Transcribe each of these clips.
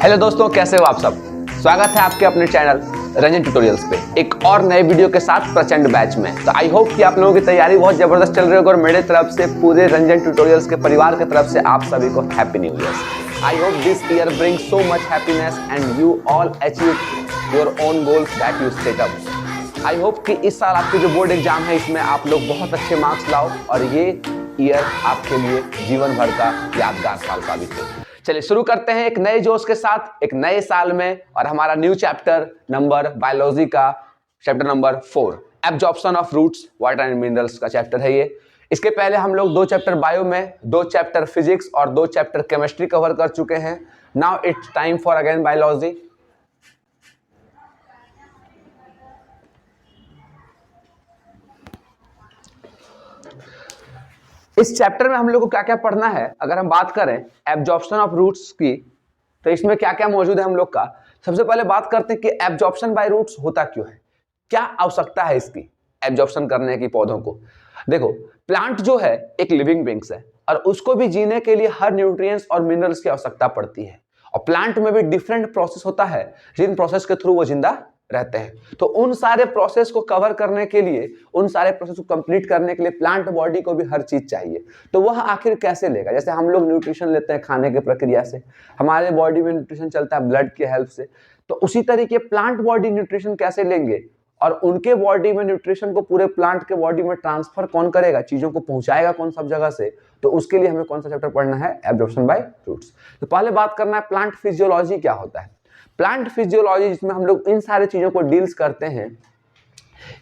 Hello दोस्तों, कैसे हो आप सब। स्वागत है आपके अपने चैनल रंजन ट्यूटोरियल्स पे एक और नए वीडियो के साथ प्रचंड बैच में। तो आई होप कि आप लोगों की तैयारी बहुत जबरदस्त चल रही होगी और मेरे तरफ से पूरे रंजन ट्यूटोरियल्स के परिवार की तरफ से आप सभी को happy new year. I hope this year bring so much happiness and you all achieve your own goals that you set up. I hope कि इस साल आपके जो बोर्ड एग्जाम है इसमें आप लोग बहुत अच्छे मार्क्स लाओ और ये ईयर आपके लिए जीवन भर का यादगार साल साबित हो। चलिए शुरू करते हैं एक नए जोश के साथ एक नए साल में और हमारा न्यू चैप्टर नंबर बायोलॉजी का chapter number 4 absorption of roots water and minerals का चैप्टर है ये। इसके पहले हम लोग 2 चैप्टर बायो में, 2 चैप्टर फिजिक्स और 2 चैप्टर केमिस्ट्री कवर कर चुके हैं। Now it's time for again biology. इस चैप्टर में हम लोग को क्या क्या पढ़ना है, अगर हम बात करें एब्जॉर्प्शन ऑफ रूट्स की तो इसमें क्या क्या मौजूद है हम लोग का। सबसे पहले बात करते हैं कि एब्जॉर्प्शन बाय रूट्स होता क्यों है, क्या आवश्यकता है इसकी एब्जॉर्प्शन करने की पौधों को। देखो, प्लांट जो है एक लिविंग बीइंग्स है और उसको भी जीने के लिए हर न्यूट्रिएंट्स और मिनरल्स की आवश्यकता पड़ती है और प्लांट में भी डिफरेंट प्रोसेस होता है जिन प्रोसेस के थ्रू वो जिंदा रहते हैं। तो उन सारे प्रोसेस को कवर करने के लिए, उन सारे प्रोसेस को कंप्लीट करने के लिए प्लांट बॉडी को भी हर चीज चाहिए। तो वह आखिर कैसे लेगा। जैसे हम लोग न्यूट्रिशन लेते हैं खाने की प्रक्रिया से, हमारे बॉडी में न्यूट्रिशन चलता है ब्लड के हेल्प से। तो उसी तरीके प्लांट बॉडी न्यूट्रिशन कैसे लेंगे और उनके बॉडी में न्यूट्रिशन को पूरे प्लांट के बॉडी में ट्रांसफर कौन करेगा, चीजों को पहुंचाएगा कौन सब जगह से। तो उसके लिए हमें कौन सा चैप्टर पढ़ना है, एब्जॉर्प्शन बाय रूट्स। तो पहले बात करना है प्लांट फिजियोलॉजी क्या होता है। प्लांट फिजियोलॉजी जिसमें हम लोग इन सारे चीजों को डील्स करते हैं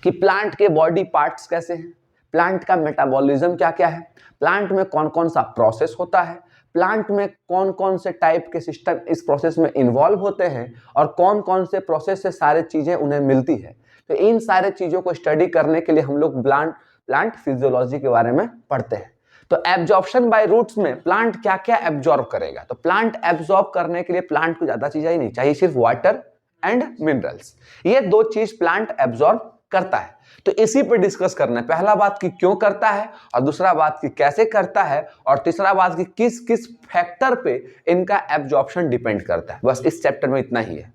कि प्लांट के बॉडी पार्ट्स कैसे हैं, प्लांट का मेटाबॉलिज्म क्या क्या है, प्लांट में कौन कौन सा प्रोसेस होता है, प्लांट में कौन कौन से टाइप के सिस्टम इस प्रोसेस में इन्वॉल्व होते हैं और कौन कौन से प्रोसेस से सारे चीजें उन्हें मिलती है। तो इन सारे चीजों को स्टडी करने के लिए हम लोग प्लांट फिजियोलॉजी के बारे में पढ़ते हैं। तो एब्जॉर्प्शन बाय रूट्स में प्लांट क्या क्या एब्जॉर्ब करेगा। तो प्लांट एब्जॉर्ब करने के लिए प्लांट को ज्यादा चीज ही नहीं चाहिए, सिर्फ वाटर एंड मिनरल्स। ये 2 चीज प्लांट एब्जॉर्ब करता है। तो इसी पे डिस्कस करना है। पहला बात कि क्यों करता है और दूसरा बात कि कैसे करता है और तीसरा बात कि किस किस फैक्टर पे इनका एब्जॉर्प्शन डिपेंड करता है। बस इस चैप्टर में इतना ही है।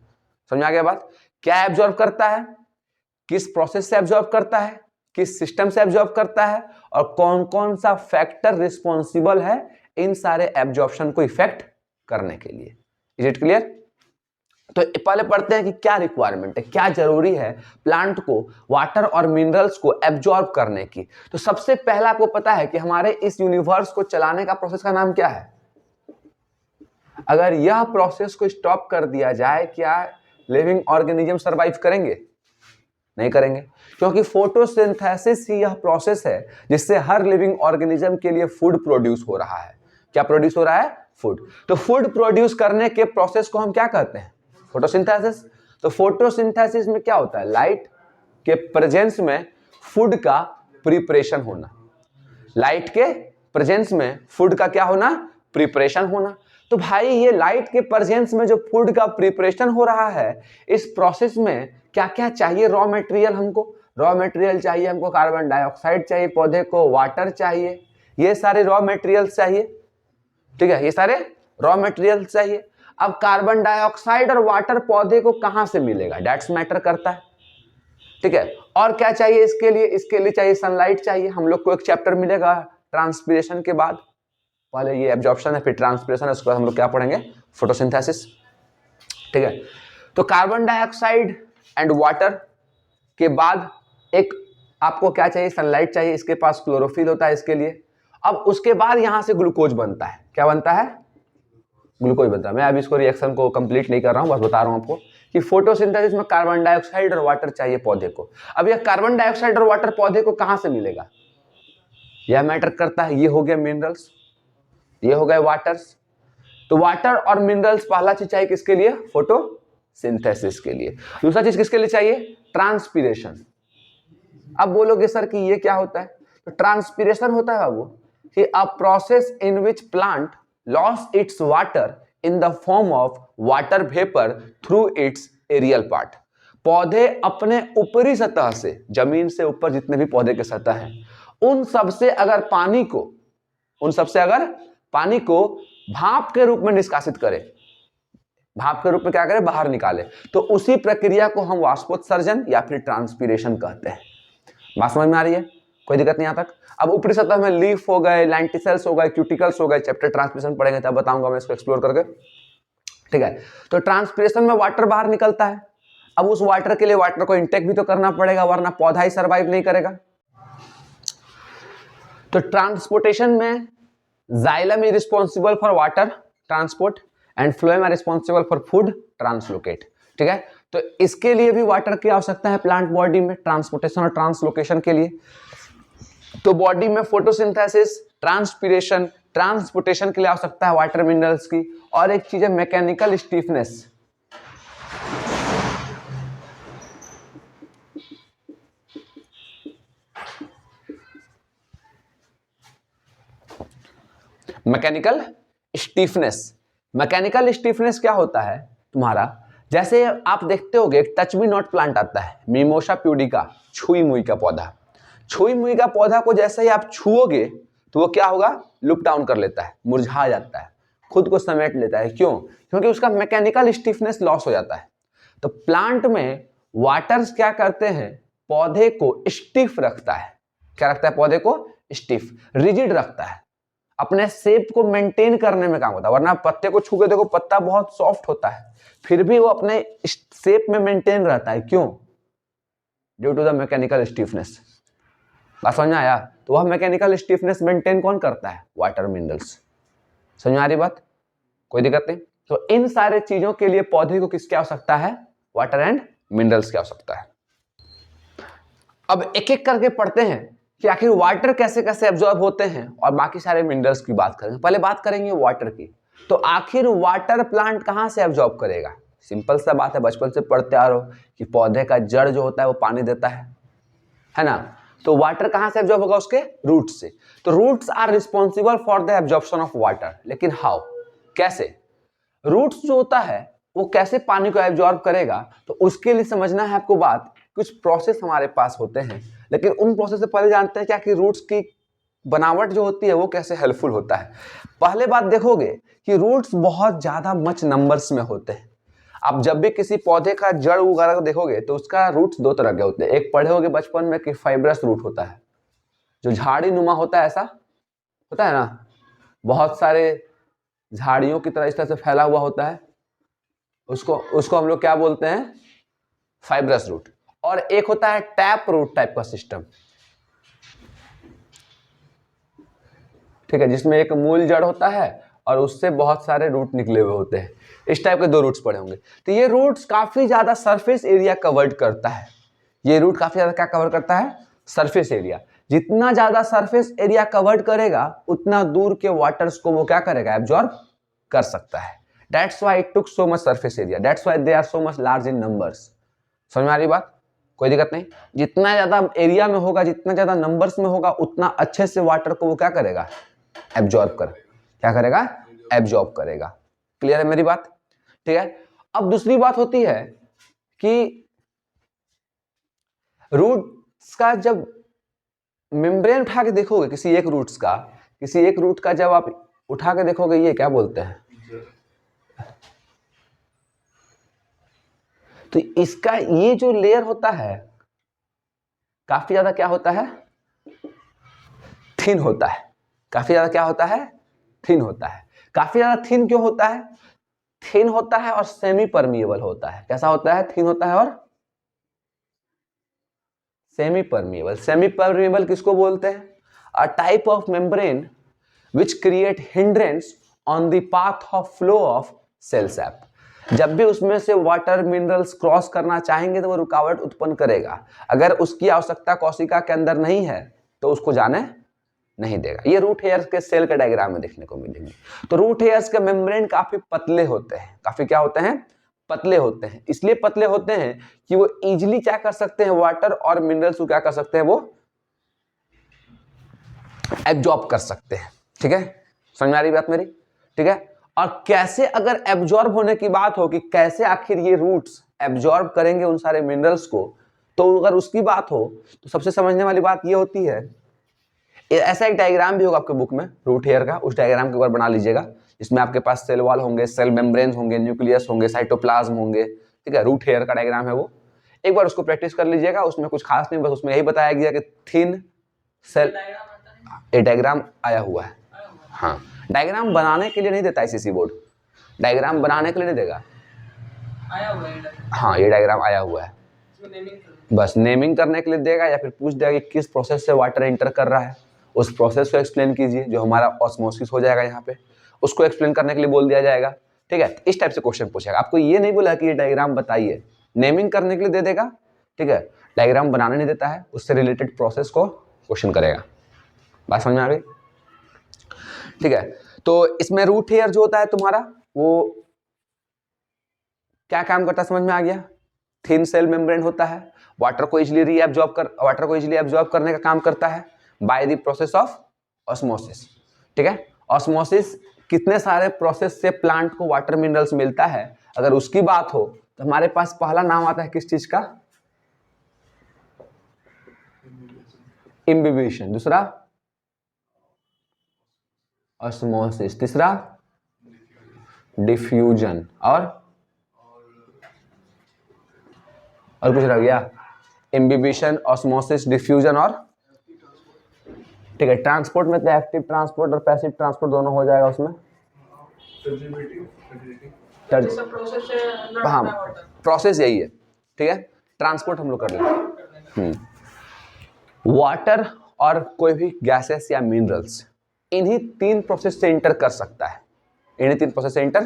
समझ आ गया बात। क्या एब्जॉर्ब करता है, किस प्रोसेस से एब्जॉर्ब करता है, किस सिस्टम से एब्जॉर्ब करता है और कौन कौन सा फैक्टर रिस्पॉन्सिबल है इन सारे एब्जॉर्प्शन को इफेक्ट करने के लिए। Is it clear. तो पहले पढ़ते हैं कि क्या रिक्वायरमेंट है, क्या जरूरी है प्लांट को वाटर और मिनरल्स को एब्जॉर्ब करने की। तो सबसे पहला आपको पता है कि हमारे इस यूनिवर्स को चलाने का प्रोसेस का नाम क्या है। अगर यह प्रोसेस को स्टॉप कर दिया जाए, क्या लिविंग ऑर्गेनिज्म सर्वाइव करेंगे? नहीं करेंगे, क्योंकि फोटोसिंथेसिस ही यह प्रोसेस है जिससे हर लिविंग ऑर्गेनिज्म के लिए फूड प्रोड्यूस हो रहा है। क्या प्रोड्यूस हो रहा है? फूड। तो फूड प्रोड्यूस करने के प्रोसेस को हम क्या कहते हैं? फोटोसिंथेसिस। तो फोटोसिंथेसिस में क्या होता है? लाइट के प्रेजेंस में फूड का प्रिपरेशन होना। लाइट के प्रेजेंस में फूड का क्या होना? प्रिपरेशन होना। तो भाई ये लाइट के प्रेजेंस में जो फूड का प्रिपरेशन हो रहा है, इस प्रोसेस में क्या क्या चाहिए? रॉ मटेरियल चाहिए हमको, कार्बन डाइऑक्साइड चाहिए पौधे को, वाटर चाहिए, ये सारे रॉ मटेरियल्स चाहिए। ठीक है, ये सारे रॉ मटेरियल्स चाहिए। अब कार्बन डाइऑक्साइड और वाटर पौधे को कहां से मिलेगा, दैट्स मैटर करता है। ठीक है, और क्या चाहिए इसके लिए? इसके लिए चाहिए सनलाइट चाहिए। हम लोग को एक चैप्टर मिलेगा ट्रांसपिरेशन के बाद। पहले ये एब्जॉर्प्शन है, फिर ट्रांसपिरेशन है, उसके बाद हम लोग क्या पढ़ेंगे? फोटोसिंथेसिस। ठीक है, तो कार्बन डाइऑक्साइड एंड वाटर के बाद एक आपको क्या चाहिए? सनलाइट चाहिए। इसके पास क्लोरोफिल होता है इसके लिए। अब उसके बाद यहां से ग्लूकोज बनता है। क्या बनता है? ग्लूकोज बनता है। मैं अभी इसको रिएक्शन को कंप्लीट नहीं कर रहा हूं, बस बता रहा हूं आपको कि फोटोसिंथेसिस में कार्बन डाइऑक्साइड और वाटर चाहिए पौधे को। अब यह कार्बन डाइऑक्साइड और वाटर पौधे को कहां से मिलेगा, यह मैटर करता है। ये हो गया मिनरल्स, ये हो गए वाटर्स। तो वाटर और मिनरल्स पहला चीज चाहिए किसके लिए? फोटोसिंथेसिस के लिए। दूसरा चीज किसके लिए चाहिए? ट्रांसपिरेशन। अब बोलोगे सर कि ये क्या होता है? तो ट्रांसपिरेशन होता है बाबू कि a process in which plant loss its water in the form of water vapour through its aerial part. पौधे अपने ऊपरी सतह से, जमीन से ऊपर जितने भी पौधे के सतह हैं, उन सबसे अगर पानी को भाप के रूप में निष्कासित करे, भाप के रूप में क्या करे, बाहर निकाले। तो उसी प्रक्रिया को हम वाष्पोत्सर्जन या फिर ट्रांसपीरेशन कहते हैं। बात समझ में आ रही है? कोई दिक्कत नहीं यहाँ तक। अब ऊपरी सतह में लीफ हो गए, लेंटिसेल्स हो गए, क्यूटिकल्स हो गए, चैप्टर ट्रांसपीरेशन पढ़ेंगे तब बताऊंगा मैं इसको एक्सप्लोर करके, ठीक है। तो ट्रांसपीरेशन में वाटर बाहर निकलता है। अब उस वाटर के लिए वाटर को इंटेक भी तो करना पड़ेगा, वरना पौधा ही सर्वाइव नहीं करेगा। तो ट्रांसपोर्टेशन में xylem is responsible for water transport and phloem are responsible for food translocate, ठीक है। तो इसके लिए भी वाटर की आवश्यकता है प्लांट बॉडी में, ट्रांसपोर्टेशन और ट्रांसलोकेशन के लिए। तो बॉडी में फोटोसिंथेसिस, ट्रांसपीरेशन, ट्रांसपोर्टेशन के लिए आवश्यकता है वाटर मिनरल्स की। और एक चीज है mechanical stiffness. Mechanical stiffness, mechanical stiffness क्या होता है तुम्हारा, जैसे आप देखते होगे एक टच मी नॉट प्लांट आता है, मिमोसा प्यूडिका, छुई मुई का पौधा। छुई मुई का पौधा को जैसे ही आप छुओगे तो वो क्या होगा, लुक डाउन कर लेता है, मुरझा जाता है, खुद को समेट लेता है। क्यों? क्योंकि उसका मैकेनिकल स्टीफनेस लॉस हो जाता है। तो प्लांट में वाटर्स क्या करते हैं, पौधे को स्टिफ रखता है। क्या रखता है? पौधे को स्टिफ, रिजिड रखता है, अपने शेप को मेंटेन करने में काम होता है। वरना पत्ते को छू के देखो, पत्ता बहुत सॉफ्ट होता है, फिर भी वो अपने शेप में मेंटेन रहता है। क्यों? Due to the mechanical stiffness. बात समझ में आया? तो वह मैकेनिकल स्टिफनेस मेंटेन कौन करता है? Water minerals. समझ में आ रही बात? कोई दिक्कत नहीं। तो इन सारे चीजों के लिए पौधे को किसकी आवश्यकता है? वाटर एंड मिनरल्स की आवश्यकता है। अब एक एक करके पढ़ते हैं कि आखिर वाटर कैसे कैसे एब्जॉर्ब होते हैं और बाकी सारे मिनरल्स की बात करेंगे। पहले बात करेंगे वाटर की। तो आखिर वाटर प्लांट कहां से एब्जॉर्ब करेगा? सिंपल सा बात है, बचपन से पढ़ते आ रहे हो कि पौधे का जड़ जो होता है वो पानी देता है ना। तो वाटर कहां से एब्जॉर्ब होगा? उसके रूट से। तो roots are responsible for the absorption of water. लेकिन हाउ, कैसे? रूट्स जो होता है वो कैसे पानी को एब्जॉर्ब करेगा, तो उसके लिए समझना है आपको बात। कुछ प्रोसेस हमारे पास होते हैं, लेकिन उन प्रोसेस से पहले जानते हैं क्या कि रूट्स की बनावट जो होती है वो कैसे हेल्पफुल होता है। पहले बात देखोगे कि रूट्स बहुत ज्यादा मच नंबर्स में होते हैं। आप जब भी किसी पौधे का जड़ वगैरह को देखोगे तो उसका रूट्स दो तरह के होते हैं। एक पढ़े होगे बचपन में कि फाइब्रस रूट होता है, जो झाड़ी नुमा होता है, ऐसा होता है ना, बहुत सारे झाड़ियों की तरह इस तरह से फैला हुआ होता है, उसको हम लोग क्या बोलते हैं? Fibrous root. और एक होता है टैप रूट टाइप का सिस्टम, ठीक है, जिसमें एक मूल जड़ होता है और उससे बहुत सारे रूट निकले हुए होते हैं। इस टाइप के दो रूट्स पड़े होंगे। तो ये रूट्स काफी ज्यादा सरफेस एरिया कवर्ड करता है। ये रूट काफी ज्यादा क्या कवर करता है? Surface area. जितना ज्यादा सरफेस एरिया कवर्ड करेगा उतना दूर के वाटर्स को वो क्या करेगा? एब्जॉर्ब कर सकता है। That's why it took so much surface area, that's why they are so much large in numbers. समझ में आ रही बात? कोई दिक्कत नहीं। जितना ज्यादा एरिया में होगा, जितना ज्यादा नंबर्स में होगा, उतना अच्छे से वाटर को वो क्या करेगा? एब्जॉर्ब क्या करेगा? एब्जॉर्ब करेगा। क्लियर है मेरी बात? ठीक है। अब दूसरी बात होती है कि रूट्स का जब मेम्ब्रेन उठा के देखोगे, किसी एक रूट का जब आप उठा के देखोगे, ये क्या बोलते हैं? तो इसका ये जो लेयर होता है काफी ज्यादा क्या होता है? थिन होता है। काफी ज्यादा क्या होता है? थिन होता है। काफी ज्यादा थिन क्यों होता है? थिन होता है और सेमी परमिएबल होता है। कैसा होता है? थिन होता है और सेमी परमिएबल। सेमी परमिएबल किसको बोलते हैं? A type of membrane which create hindrance on the path of flow of cell sap. जब भी उसमें से वाटर मिनरल्स क्रॉस करना चाहेंगे तो वो रुकावट उत्पन्न करेगा। अगर उसकी आवश्यकता कोशिका के अंदर नहीं है तो उसको जाने नहीं देगा। ये रूट हेयर्स के सेल के डायग्राम में देखने को मिलेंगे। तो रूट हेयर्स के मेम्ब्रेन काफी पतले होते हैं। काफी क्या होते हैं? पतले होते हैं। इसलिए पतले होते हैं कि वो इजीली क्या कर सकते हैं? वाटर और मिनरल्स को क्या कर सकते हैं? वो एब्जॉर्ब कर सकते हैं। ठीक है, समझ में आ रही बात मेरी? ठीक है। और कैसे, अगर एब्जॉर्ब होने की बात हो कि कैसे आखिर ये रूट्स एब्जॉर्ब करेंगे उन सारे मिनरल्स को, तो अगर उसकी बात हो तो सबसे समझने वाली बात ये होती है, ऐसा एक डायग्राम भी होगा आपके बुक में रूट हेयर का, उस डायग्राम के ऊपर बना लीजिएगा। इसमें आपके पास सेल वॉल होंगे, सेल मेम्ब्रेन्स होंगे, न्यूक्लियस होंगे, साइटोप्लाज्म होंगे, ठीक है। रूट हेयर का डायग्राम है वो, एक बार उसको प्रैक्टिस कर लीजिएगा, उसमें कुछ खास नहीं, बस उसमें यही बताया गया कि थिन सेल, ये डायग्राम आया हुआ है। हाँ, डायग्राम बनाने के लिए नहीं देता ICC बोर्ड, डायग्राम बनाने के लिए नहीं देगा, आया हुआ है। हाँ ये डायग्राम आया हुआ है, बस नेमिंग करने के लिए देगा, या फिर पूछ देगा कि किस प्रोसेस से वाटर एंटर कर रहा है, उस प्रोसेस को एक्सप्लेन कीजिए, जो हमारा ऑस्मोसिस हो जाएगा यहाँ पे, उसको एक्सप्लेन करने के लिए बोल दिया जाएगा, ठीक है। इस टाइप से क्वेश्चन पूछेगा, आपको ये नहीं बोला कि ये डायग्राम बताइए, नेमिंग करने के लिए दे देगा, ठीक है। डायग्राम बनाने नहीं देता है, उससे रिलेटेड प्रोसेस को क्वेश्चन करेगा। बात समझ में आ गई, ठीक है। तो इसमें रूट हेयर जो होता है तुम्हारा, वो क्या काम करता है समझ में आ गया। थिन सेल मेम्ब्रेन होता है, वाटर को इजीली एब्जॉर्ब करने का काम करता है by the process of osmosis, ठीक है। ऑस्मोसिस कितने सारे प्रोसेस से प्लांट को वाटर मिनरल्स मिलता है, अगर उसकी बात हो तो हमारे पास पहला नाम आता है किस चीज का, इम्बिबिशन, दूसरा ऑस्मोसिस, तीसरा डिफ्यूजन, और कुछ रह गया, इम्बिबिशन, ऑस्मोसिस, डिफ्यूजन, और ठीक है। ट्रांसपोर्ट में तो एक्टिव ट्रांसपोर्ट और पैसिव ट्रांसपोर्ट दोनों हो जाएगा उसमें, हाँ प्रोसेस यही है, ठीक है। ट्रांसपोर्ट हम लोग कर लेंगे। वाटर और कोई भी गैसेस या मिनरल्स इन्हीं तीन प्रोसेस से इंटर कर सकता है, इन्हीं तीन प्रोसेस से इंटर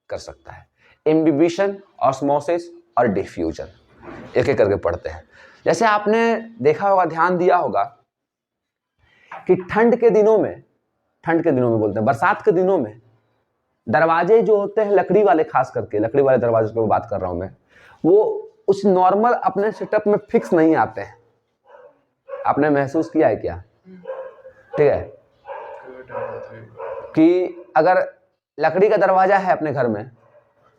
कर सकता है, इम्बिबिशन, ऑस्मोसिस और डिफ्यूजन। एक एक करके पढ़ते हैं। जैसे आपने देखा होगा, ध्यान दिया होगा कि ठंड के दिनों में बोलते हैं, बरसात के दिनों में दरवाजे जो होते हैं लकड़ी वाले, खास करके लकड़ी वाले दरवाजे की बात कर रहा हूं मैं, वो उस नॉर्मल अपने सेटअप में फिक्स नहीं आते हैं। आपने महसूस किया है क्या, ठीक है, कि अगर लकड़ी का दरवाजा है अपने घर में,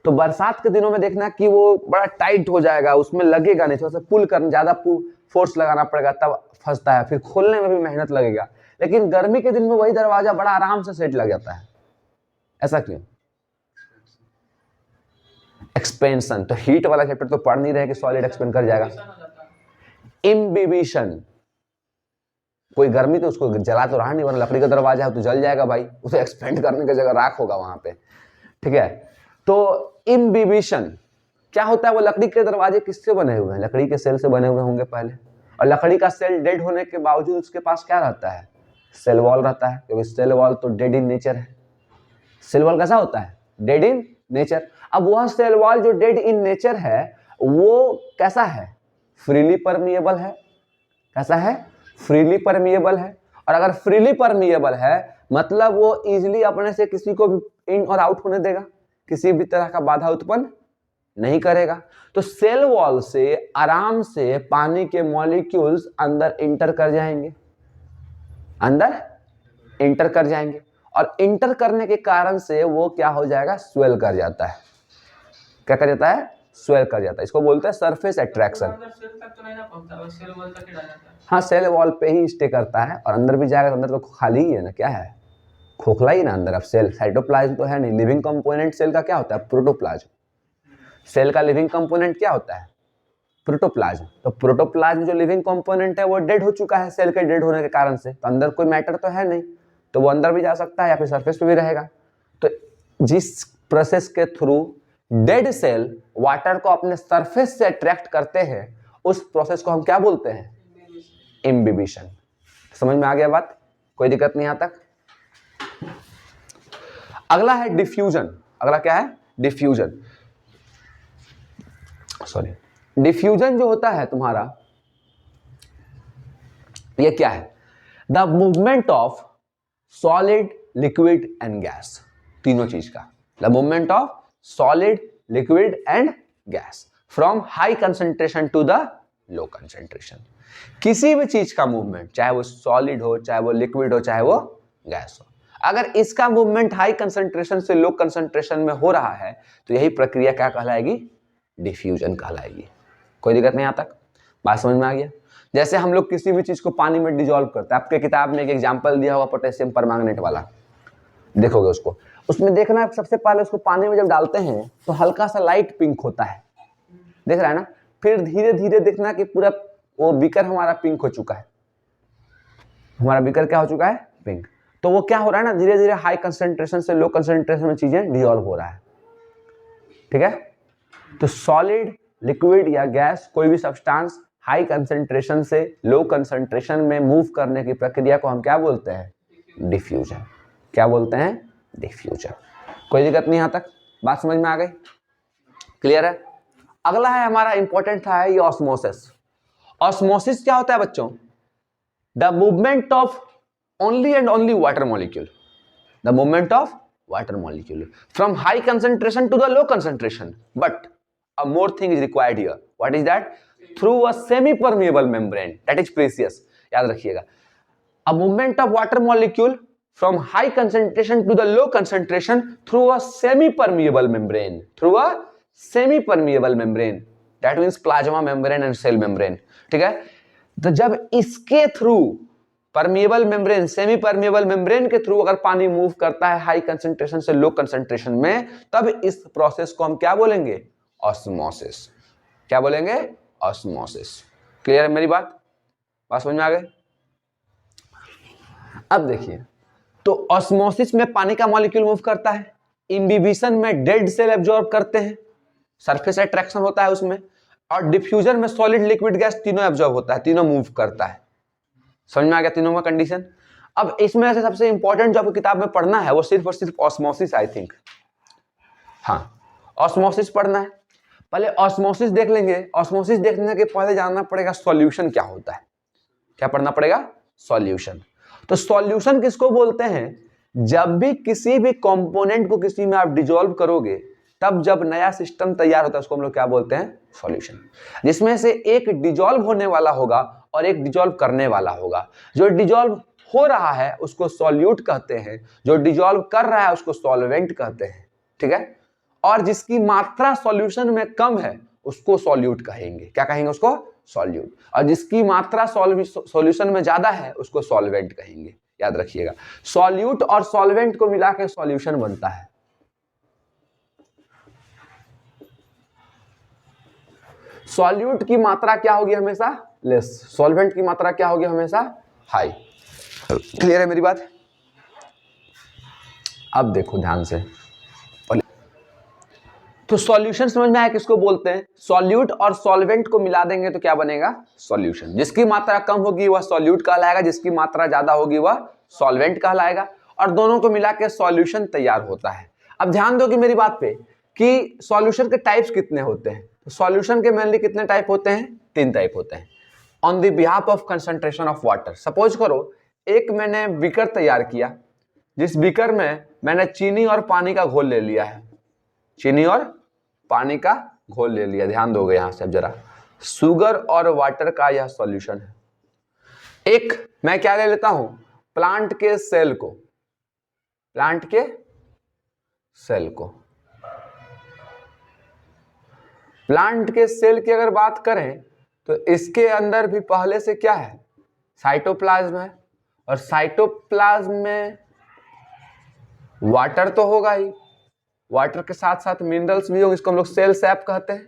तो बरसात के दिनों में देखना कि वो बड़ा टाइट हो जाएगा, उसमें लगेगा नहीं, थोड़ा सा पुल करना, ज्यादा फोर्स लगाना पड़ेगा तब फंसता है, फिर खोलने में भी मेहनत लगेगा। लेकिन गर्मी के दिन में वही दरवाजा बड़ा आराम से सेट लग जाता है, ऐसा क्यों? एक्सपेंशन, तो हीट वाला चैप्टर तो पढ़ नहीं रहे कि सॉलिड एक्सपेंड कर जाएगा। इम्बिबिशन, कोई गर्मी तो उसको जला तो रहा नहीं, वरना लकड़ी का दरवाजा है तो जल जाएगा भाई, उसे एक्सपेंड करने की जगह राख होगा वहां पे, ठीक है। तो इम्बिबिशन क्या होता है, वो लकड़ी के दरवाजे किससे बने हुए हैं, लकड़ी के सेल से बने हुए होंगे पहले, और लकड़ी का सेल डेड होने के बावजूद उसके पास क्या रहता है, सेल वॉल रहता है, क्योंकि सेल वॉल तो डेड इन नेचर है। सेल वॉल कैसा होता है, डेड इन नेचर। अब वह सेल वॉल जो डेड इन नेचर है वो कैसा है, फ्रीली परमिएबल है, कैसा है, फ्रीली परमिएबल है। और अगर फ्रीली परमिएबल है मतलब वो इजिली अपने से किसी को भी इन और आउट होने देगा, किसी भी तरह का बाधा उत्पन्न नहीं करेगा। तो सेल वॉल से आराम से पानी के मॉलिक्यूल्स अंदर इंटर कर जाएंगे, और इंटर करने के कारण से वो क्या हो जाएगा, स्वेल कर जाता है। क्या कर जाता है, स्वेल कर जाता है। इसको बोलते हैं सरफेस अट्रैक्शन। हाँ, सेल वॉल पे ही स्टे करता है, और अंदर भी जाएगा, अंदर तो खाली ही है ना, क्या है, खोखला ही ना अंदर। अब सेल, साइटोप्लाज्म तो है नहीं। लिविंग कंपोनेंट सेल का क्या होता है, प्रोटोप्लाज्म। सेल का लिविंग कंपोनेंट क्या होता है, प्रोटोप्लाज्म। तो प्रोटोप्लाज्म जो लिविंग कंपोनेंट है वो डेड हो चुका है सेल के डेड होने के कारण से, तो अंदर कोई मैटर तो है नहीं, तो वो अंदर भी जा सकता है या फिर सरफेस पे भी रहेगा। तो जिस प्रोसेस के थ्रू डेड सेल वाटर को अपने सरफेस से अट्रैक्ट करते हैं, उस प्रोसेस को हम क्या बोलते हैं, इम्बिबिशन। समझ में आ गया बात, कोई दिक्कत नहीं यहाँ तक। अगला है डिफ्यूजन। अगला क्या है, डिफ्यूजन। सॉरी, डिफ्यूजन जो होता है तुम्हारा, ये क्या है, the movement of solid, liquid and gas, तीनों चीज का, the movement of solid, liquid and gas from high concentration to the low concentration. किसी भी चीज का मूवमेंट, चाहे वो सॉलिड हो, चाहे वो लिक्विड हो, चाहे वो गैस हो, अगर इसका मूवमेंट हाई कंसंट्रेशन से लो कंसंट्रेशन में हो रहा है तो यही प्रक्रिया क्या कहलाएगी, डिफ्यूजन कहलाएगी। कोई दिक्कत नहीं, यहां तक बात समझ में आ गया। जैसे हम लोग किसी भी चीज को पानी में डिजोल्व करते हैं, आपके किताब में एक एग्जांपल दिया होगा पोटेशियम परमैंगनेट वाला, देखोगे उसको, उसमें देखना सबसे पहले उसको पानी में जब डालते हैं तो हल्का सा लाइट पिंक होता है, देख रहा है ना। फिर धीरे धीरे देखना कि पूरा वो बीकर हमारा पिंक हो चुका है, हमारा बीकर क्या हो चुका है, पिंक। तो वो क्या हो रहा है ना, धीरे धीरे हाई कंसंट्रेशन से लो कंसंट्रेशन में चीजें डिसॉल्व हो रहा है, ठीक है। तो सॉलिड, लिक्विड या गैस कोई भी सब्सटेंस हाई कंसंट्रेशन से लो कंसंट्रेशन में मूव करने की प्रक्रिया को हम क्या बोलते हैं, डिफ्यूजन। क्या बोलते हैं, डिफ्यूजन। कोई दिक्कत नहीं, यहां तक बात समझ में आ गई, क्लियर है। अगला है हमारा इंपॉर्टेंट था ये ऑस्मोसिस। ऑस्मोसिस क्या होता है बच्चों, the movement of only and only water molecule, the movement of water molecule from high concentration to the low concentration, but a more thing is required here. What is that? Through a semi permeable membrane, that is precious, याद रखिएगा। a movement of water molecule from high concentration to the low concentration through a semi permeable membrane, through a semi permeable membrane, that means plasma membrane and cell membrane, ठीक है। तो जब इसके through permeable membrane, semi permeable membrane के through अगर पानी move करता है हाई कंसंट्रेशन से लो कंसंट्रेशन में, तब इस प्रोसेस को हम क्या बोलेंगे, ऑस्मोसिस। क्या बोलेंगे, ऑस्मोसिस। क्लियर है मेरी बात समझ में आ गई। अब देखिए, तो ऑस्मोसिस में पानी का मॉलिक्यूल मूव करता है, इम्बिबिशन में डेड सेल एब्जॉर्ब करते हैं, सरफेस अट्रैक्शन होता है उसमें, और डिफ्यूजन में सॉलिड, लिक्विड, गैस तीनों एब्जॉर्ब होता है, तीनों मूव करता है। समझ में आ गया तीनों का कंडीशन। अब इसमें से सबसे इंपॉर्टेंट जो आपको किताब में पढ़ना है वो सिर्फ और सिर्फ ऑस्मोसिस, आई थिंक, हाँ ऑस्मोसिस पढ़ना है। पहले ऑस्मोसिस देख लेंगे। ऑस्मोसिस देखने के पहले जानना पड़ेगा सॉल्यूशन क्या होता है। क्या पढ़ना पड़ेगा, सॉल्यूशन। तो सॉल्यूशन किसको बोलते हैं, जब भी किसी भी कंपोनेंट को किसी में आप डिसॉल्व करोगे, तब जब नया सिस्टम तैयार होता है उसको हम लोग क्या बोलते हैं, सॉल्यूशन। जिसमें से एक डिसॉल्व होने वाला होगा और एक डिसॉल्व करने वाला होगा। जो डिसॉल्व हो रहा है उसको सॉल्यूट कहते हैं, जो डिसॉल्व कर रहा है उसको सॉल्वेंट कहते हैं, ठीक है। और जिसकी मात्रा सॉल्यूशन में कम है उसको सॉल्यूट कहेंगे। क्या कहेंगे, उसको सॉल्यूट। और जिसकी मात्रा सॉल्यूशन में ज्यादा है उसको सॉल्वेंट कहेंगे। याद रखिएगा, सॉल्यूट और सॉल्वेंट को मिला के सॉल्यूशन बनता है। सॉल्यूट की मात्रा क्या होगी, हमेशा लेस। सॉल्वेंट की मात्रा क्या होगी, हमेशा हाई। क्लियर है मेरी बात। अब देखो ध्यान से, तो सॉल्यूशन समझ में आया किसको बोलते हैं। सॉल्यूट और सॉल्वेंट को मिला देंगे तो क्या बनेगा, सॉल्यूशन। जिसकी मात्रा कम होगी वह सॉल्यूट कहलाएगा, जिसकी मात्रा ज्यादा होगी वह सॉल्वेंट कहलाएगा, और दोनों को मिला के सॉल्यूशन तैयार होता है। अब ध्यान दो कि मेरी बात पे कि सॉल्यूशन के टाइप्स कितने होते हैं। तो सॉल्यूशन के मेनली कितने टाइप होते हैं, 3 टाइप होते हैं। On the behalf of concentration of water, suppose करो एक मैंने बीकर तैयार किया, जिस बीकर में मैंने चीनी और पानी का घोल ले लिया है, चीनी और पानी का घोल ले लिया। ध्यान दोगे यहां से जरा, शुगर और वाटर का यह सॉल्यूशन है। एक मैं क्या ले लेता हूं, प्लांट के सेल को, प्लांट के सेल को। प्लांट के सेल की अगर बात करें तो इसके अंदर भी पहले से क्या है, साइटोप्लाज्म है, और साइटोप्लाज्म में वाटर तो होगा ही, वाटर के साथ साथ मिनरल्स भी होंगे, इसको हम लोग सेल सैप कहते हैं।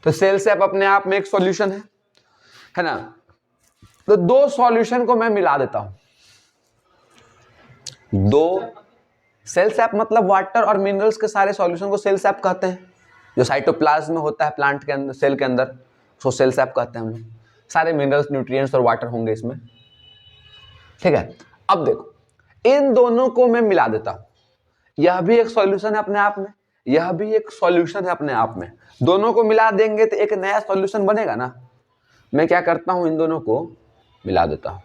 तो सेल सैप अपने आप में एक सॉल्यूशन है ना। तो 2 सॉल्यूशन को मैं मिला देता हूं, 2 सेल सैप मतलब वाटर और मिनरल्स के सारे सॉल्यूशन को सेल सैप कहते हैं। जो साइटोप्लाज्म में होता है प्लांट के अंदर, सेल के अंदर, उसको सेल सैप कहते हैं हम लोग। सारे मिनरल्स, न्यूट्रिएंट्स और वाटर होंगे इसमें, ठीक है। अब देखो इन दोनों को मैं मिला देता हूं, यह भी एक सॉल्यूशन है अपने आप में, यह भी एक सॉल्यूशन है अपने आप में। दोनों को मिला देंगे तो एक नया सॉल्यूशन बनेगा ना। मैं क्या करता हूं, इन दोनों को मिला देता हूं।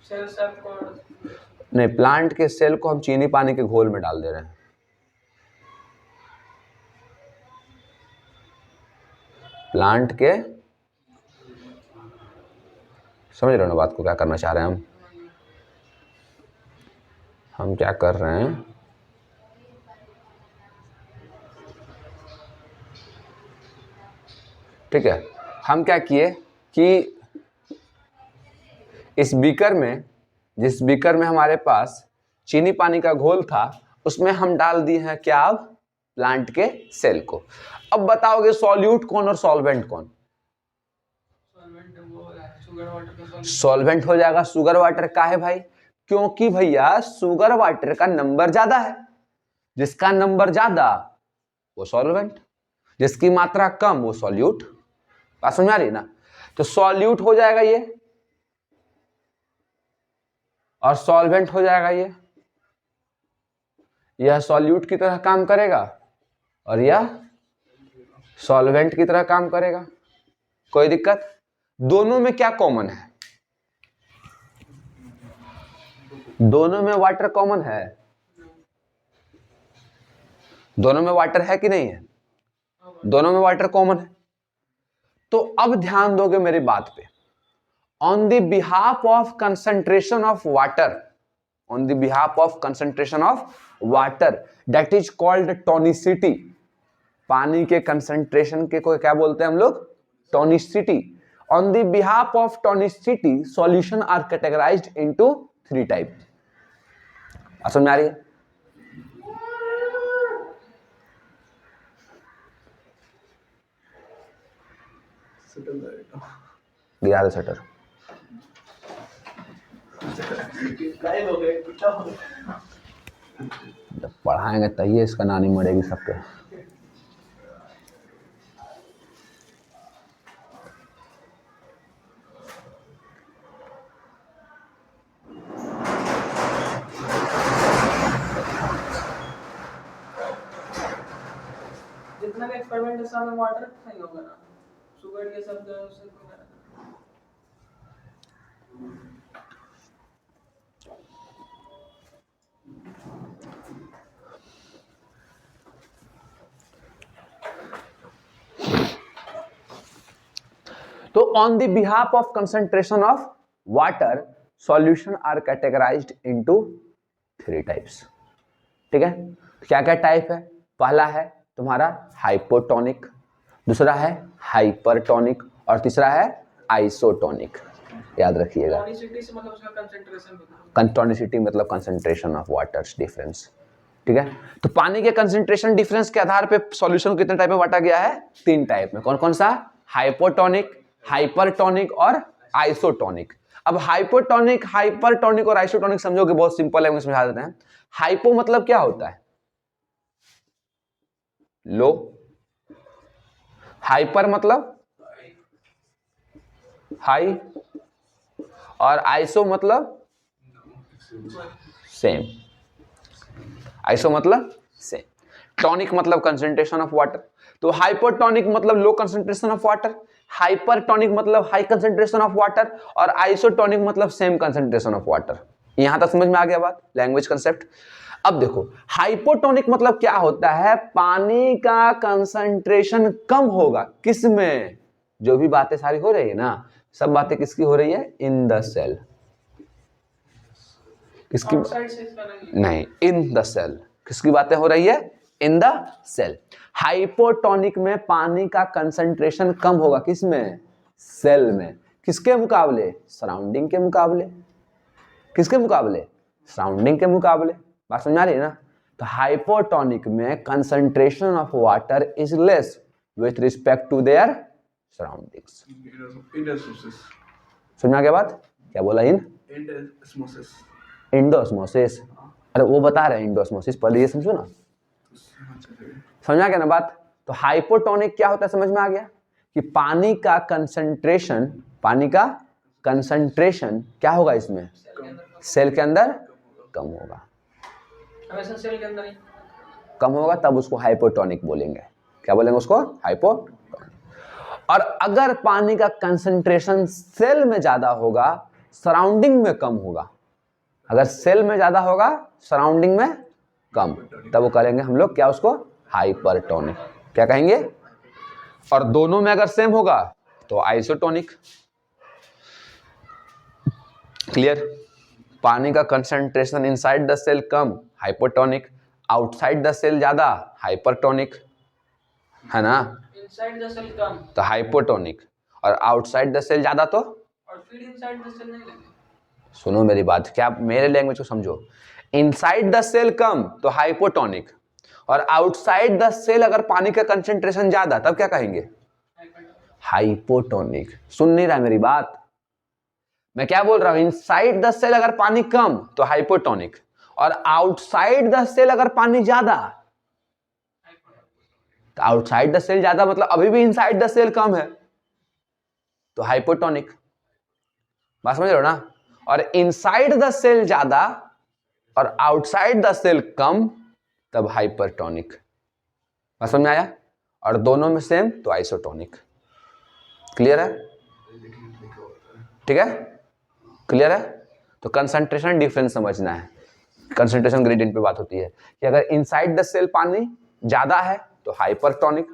सेल सब को नहीं, प्लांट के सेल को हम चीनी पानी के घोल में डाल दे रहे हैं। प्लांट के, समझ रहे हो ना बात को, क्या करना चाह रहे हैं हम क्या कर रहे हैं, ठीक है। हम क्या किए कि इस बीकर में, जिस बीकर में हमारे पास चीनी पानी का घोल था, उसमें हम डाल दिए हैं क्या, अब प्लांट के सेल को। अब बताओगे सॉल्यूट कौन और सॉल्वेंट कौन? सॉल्वेंट हो जाएगा शुगर वाटर। का है भाई? क्योंकि भैया शुगर वाटर का नंबर ज्यादा है, जिसका नंबर ज्यादा वो सॉल्वेंट, जिसकी मात्रा कम वो सॉल्यूट। बात समझ आ रही ना? तो सॉल्यूट हो जाएगा ये, और सॉल्वेंट हो जाएगा ये। यह सॉल्यूट की तरह काम करेगा और यह सॉल्वेंट की तरह काम करेगा। कोई दिक्कत? दोनों में क्या कॉमन है? दोनों में वाटर कॉमन है। दोनों में वाटर है कि नहीं है? दोनों में वाटर कॉमन है। तो अब ध्यान दोगे मेरी बात पे। On the behalf of concentration of water, on the behalf of concentration of water, that is called tonicity. पानी के कंसंट्रेशन के को क्या बोलते हैं हम लोग? Tonicity. On the behalf of tonicity solution are categorised into 3 type. समझ में आ रही है? गिरा दे शटर। जब पढ़ाएंगे तभी इसका नानी मरेगी सबके। जितना भी एक्सपेरिमेंट है सब में वाटर नहीं होगा ना, शुगर ये सब जो है उससे कोई फर्क नहीं। तो on the behalf of concentration of water solution are categorised into 3 types. ठीक है? क्या क्या टाइप है? पहला है तुम्हारा हाइपोटोनिक, दूसरा है हाइपरटोनिक और तीसरा है आइसोटोनिक। याद रखिएगा। टोनिसिटी से मतलब उसका कंसंट्रेशन होता है। टोनिसिटी मतलब कंसंट्रेशन ऑफ वाटर्स डिफरेंस। ठीक है? तो पानी के कंसंट्रेशन डिफरेंस के आधार पे सॉल्यूशन को कितने टाइप में बांटा गया है? 3 टाइप में। कौन कौन सा? हाइपोटोनिक, हाइपरटोनिक और आइसोटोनिक। अब हाइपोटोनिक, हाइपरटोनिक और आइसोटोनिक समझोगे, बहुत सिंपल है, मैं समझा देते हैं। हाइपो मतलब क्या होता है? लो। हाइपर मतलब हाई, और आइसो मतलब सेम। आइसो मतलब सेम। टॉनिक मतलब कंसंट्रेशन ऑफ वाटर। तो हाइपोटोनिक मतलब low concentration of water, hypertonic मतलब हाई कंसंट्रेशन ऑफ वाटर, और आइसोटोनिक मतलब सेम कंसंट्रेशन ऑफ वाटर। यहां तक समझ में आ गया बात? Language concept. अब देखो हाइपोटोनिक मतलब क्या होता है? पानी का कंसंट्रेशन कम होगा। किसमें? जो भी बातें सारी हो रही है ना, सब बातें किसकी हो रही है? In the cell. किसकी? आउटसाइड से इसका नहीं, इन द सेल। किसकी बातें हो रही है? In the cell. हाइपोटोनिक में पानी का कंसंट्रेशन कम होगा। किसमें? सेल में। किसके मुकाबले? सराउंडिंग के मुकाबले। किसके मुकाबले? सराउंडिंग के मुकाबले। बात समझ आ रही है ना? तो हाइपोटोनिक में concentration of water is less with respect to their surroundings. समझ में आ गया बात? क्या बोला? इंडोस्मोसिस। अरे वो बता रहे हैं इंडोस्मोसिस, पहले ये समझो ना। समझ आ गया ना बात? तो हाइपोटोनिक क्या होता है? समझ में आ गया कि पानी का कंसंट्रेशन, पानी का कंसंट्रेशन क्या होगा इसमें? सेल के अंदर कम होगा। हमेशा सेल के अंदर ही कम होगा, तब उसको हाइपोटोनिक बोलेंगे। क्या बोलेंगे उसको? हाइपोटोनिक। और अगर पानी का कंसंट्रेशन सेल में ज्यादा होगा, सराउंडिंग में कम होगा। अगर सेल में ज्यादा होगा, सराउंडिंग में कम, तब वो करेंगे हम लोग क्या? उसको हाइपरटोनिक। क्या कहेंगे? और दोनों में अगर सेम होगा तो आइसोटोनिक। क्लियर? पानी का कंसंट्रेशन इनसाइड द सेल कम, हाइपोटोनिक। आउटसाइड द सेल ज्यादा, हाइपरटोनिक। है ना? इनसाइड द सेल कम तो हाइपोटोनिक। और आउटसाइड द सेल ज्यादा तो और फिर इनसाइड द सेल नहीं लगे। सुनो मेरी बात, क्या मेरे लैंग्वेज को समझो। इनसाइड द सेल कम तो हाइपोटोनिक, और आउटसाइड द सेल अगर पानी का कंसेंट्रेशन ज्यादा तब क्या कहेंगे? हाइपोटोनिक। सुन नहीं रहा मेरी बात? मैं क्या बोल रहा हूं, इनसाइड द सेल अगर पानी कम तो हाइपोटोनिक, और आउटसाइड द सेल अगर पानी ज्यादा, तो आउटसाइड द सेल ज्यादा मतलब अभी भी इनसाइड द सेल कम है तो हाइपोटोनिक। बात समझ रहे हो ना? और इनसाइड द सेल ज्यादा और आउटसाइड द सेल कम तब हाइपरटोनिक। बात समझ में आया? और दोनों में सेम तो आइसोटोनिक। क्लियर है? ठीक है, क्लियर है? तो कंसंट्रेशन डिफरेंस समझना है। कंसंट्रेशन ग्रेडियंट पे बात होती है कि अगर इनसाइड द सेल पानी ज्यादा है तो हाइपरटोनिक,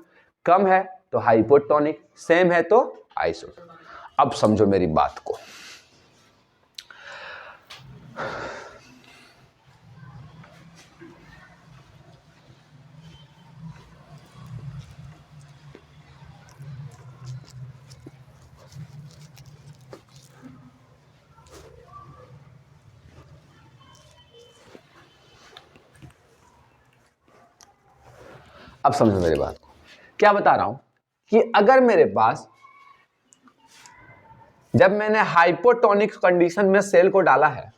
कम है तो हाइपोटोनिक, सेम है तो आइसोटोनिक। अब समझो मेरी बात को। अब समझो मेरी बात को। क्या बता रहा हूं कि अगर मेरे पास, जब मैंने हाइपोटोनिक कंडीशन में सेल को डाला है,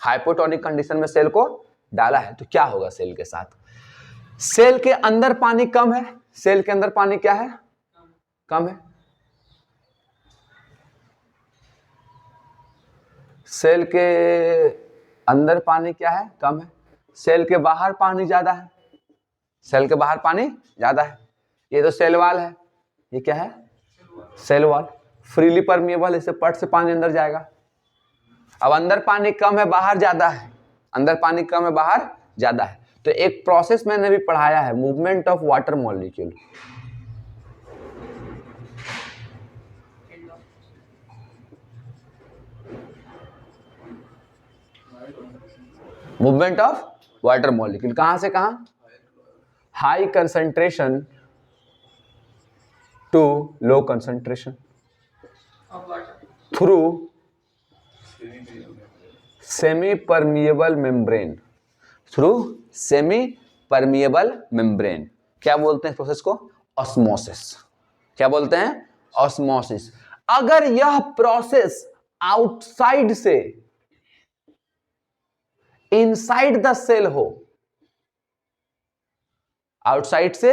हाइपोटोनिक कंडीशन में सेल को डाला है, तो क्या होगा सेल के साथ? सेल के अंदर पानी कम है, सेल के अंदर पानी क्या है? कम है। सेल के अंदर पानी क्या है? कम है। सेल के बाहर पानी ज्यादा है, सेल के बाहर पानी ज्यादा है। ये तो सेल वॉल है, ये क्या है? Cell wall. फ्रीली परमिएबल, इससे पट से पानी अंदर जाएगा। अब अंदर पानी कम है, बाहर ज्यादा है, अंदर पानी कम है, बाहर ज्यादा है, तो एक प्रोसेस मैंने भी पढ़ाया है, movement of water molecule. Movement of water molecule कहां से कहां? High concentration to low concentration through semi permeable membrane, through semi permeable membrane. क्या बोलते हैं प्रोसेस को? ऑस्मोसिस। क्या बोलते हैं? ऑस्मोसिस। अगर यह प्रोसेस आउटसाइड से इनसाइड द सेल हो, आउटसाइड से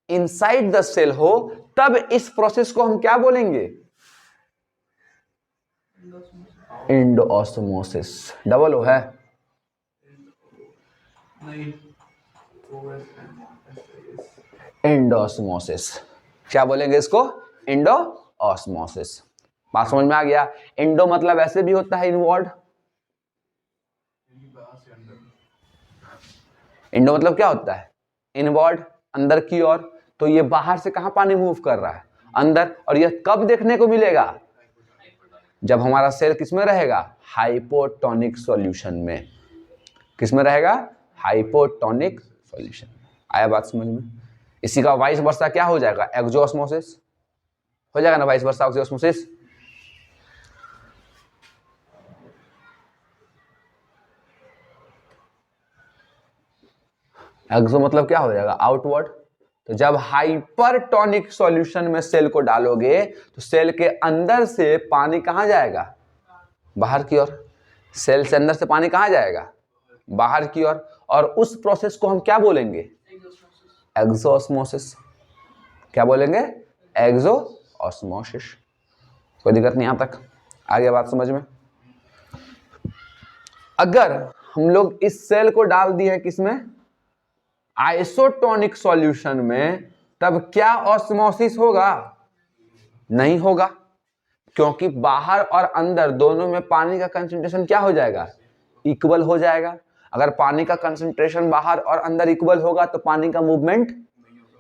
इनसाइड द सेल हो, तब इस प्रोसेस को हम क्या बोलेंगे? एंडोऑस्मोसिस। डबल ओ है? एंडोऑस्मोसिस। क्या बोलेंगे इसको? एंडोऑस्मोसिस। बात समझ में आ गया? एंडो मतलब ऐसे भी होता है इनवर्ड। एंडो मतलब क्या होता है? इनवर्ड, अंदर की ओर। तो ये बाहर से कहां पानी मूव कर रहा है? अंदर। और ये कब देखने को मिलेगा? जब हमारा सेल किसमें रहेगा? हाइपोटोनिक सॉल्यूशन में। किसमें रहेगा? Hypotonic solution. आया बात समझ में? इसी का वाइस वर्सा क्या हो जाएगा? एक्सोऑस्मोसिस हो जाएगा ना, वाइस वर्सा एक्सोऑस्मोसिस। एक्सो मतलब क्या हो जाएगा? आउटवर्ड। तो जब हाइपरटोनिक सॉल्यूशन में सेल को डालोगे तो सेल के अंदर से पानी कहां जाएगा? बाहर की ओर। सेल से अंदर से पानी कहां जाएगा? बाहर की ओर। और उस प्रोसेस को हम क्या बोलेंगे? एक्सोऑस्मोसिस। क्या बोलेंगे? एक्सोऑस्मोसिस। कोई दिक्कत नहीं यहां तक? आ गया बात समझ में? अगर हम लोग इस सेल को डाल दिए किसमें? आइसोटोनिक सॉल्यूशन में, तब क्या ऑस्मोसिस होगा? नहीं होगा, क्योंकि बाहर और अंदर दोनों में पानी का कंसंट्रेशन क्या हो जाएगा? इक्वल हो जाएगा। अगर पानी का कंसंट्रेशन बाहर और अंदर इक्वल होगा तो पानी का मूवमेंट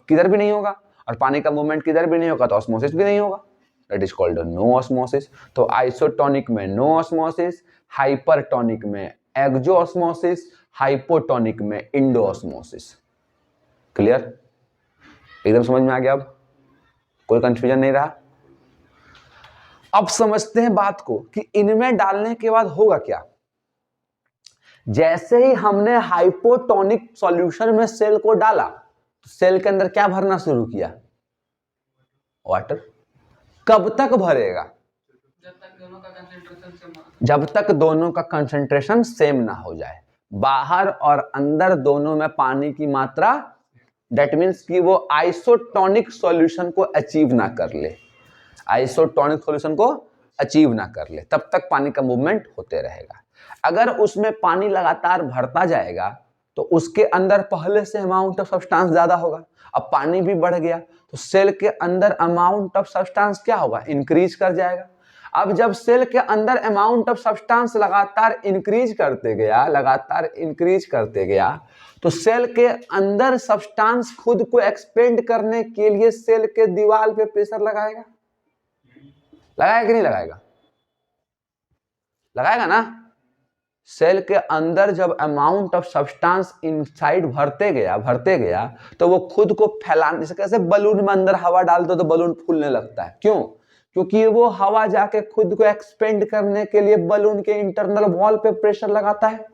किधर भी नहीं होगा, और पानी का मूवमेंट किधर भी नहीं होगा तो ऑस्मोसिस भी नहीं होगा। That is called no osmosis. तो आइसोटोनिक में नो ऑस्मोसिस, हाइपरटोनिक में एक्सोऑस्मोसिस, हाइपोटोनिक में इंडोऑस्मोसिस। क्लियर? एकदम समझ में आ गया? अब कोई कंफ्यूजन नहीं रहा? अब समझते हैं बात को कि इनमें डालने के बाद होगा क्या। जैसे ही हमने हाइपोटोनिक सॉल्यूशन में सेल को डाला तो सेल के अंदर क्या भरना शुरू किया, वाटर। कब तक भरेगा, जब तक दोनों का कंसंट्रेशन सेम ना हो जाए। बाहर और अंदर दोनों में पानी की मात्रा, दैट मीन्स कि वो आइसोटोनिक सॉल्यूशन को अचीव ना कर ले, आइसोटोनिक सॉल्यूशन को अचीव ना कर ले, तब तक पानी का मूवमेंट होते रहेगा। अगर उसमें पानी लगातार भरता जाएगा तो उसके अंदर पहले से अमाउंट ऑफ सब्सटेंस ज्यादा होगा, अब पानी भी बढ़ गया तो सेल के अंदर अमाउंट ऑफ सब्सटेंस क्या होगा, इंक्रीज कर जाएगा। अब जब सेल के अंदर अमाउंट ऑफ सब्सटेंस लगातार इंक्रीज करते गया, लगातार इंक्रीज करते गया, तो सेल के अंदर सब्सटेंस खुद को एक्सपेंड करने के लिए सेल के दीवार पे प्रेशर लगाएगा, लगाएगा कि नहीं लगाएगा, लगाएगा ना। सेल के अंदर जब अमाउंट ऑफ सब्सटेंस इनसाइड भरते गया तो वो खुद को फैलाने, जैसे कैसे बलून में अंदर हवा डाल दो तो बलून फूलने लगता है, क्यों, क्योंकि वो हवा जाके खुद को एक्सपेंड करने के लिए बलून के इंटरनल वॉल पे प्रेशर लगाता है।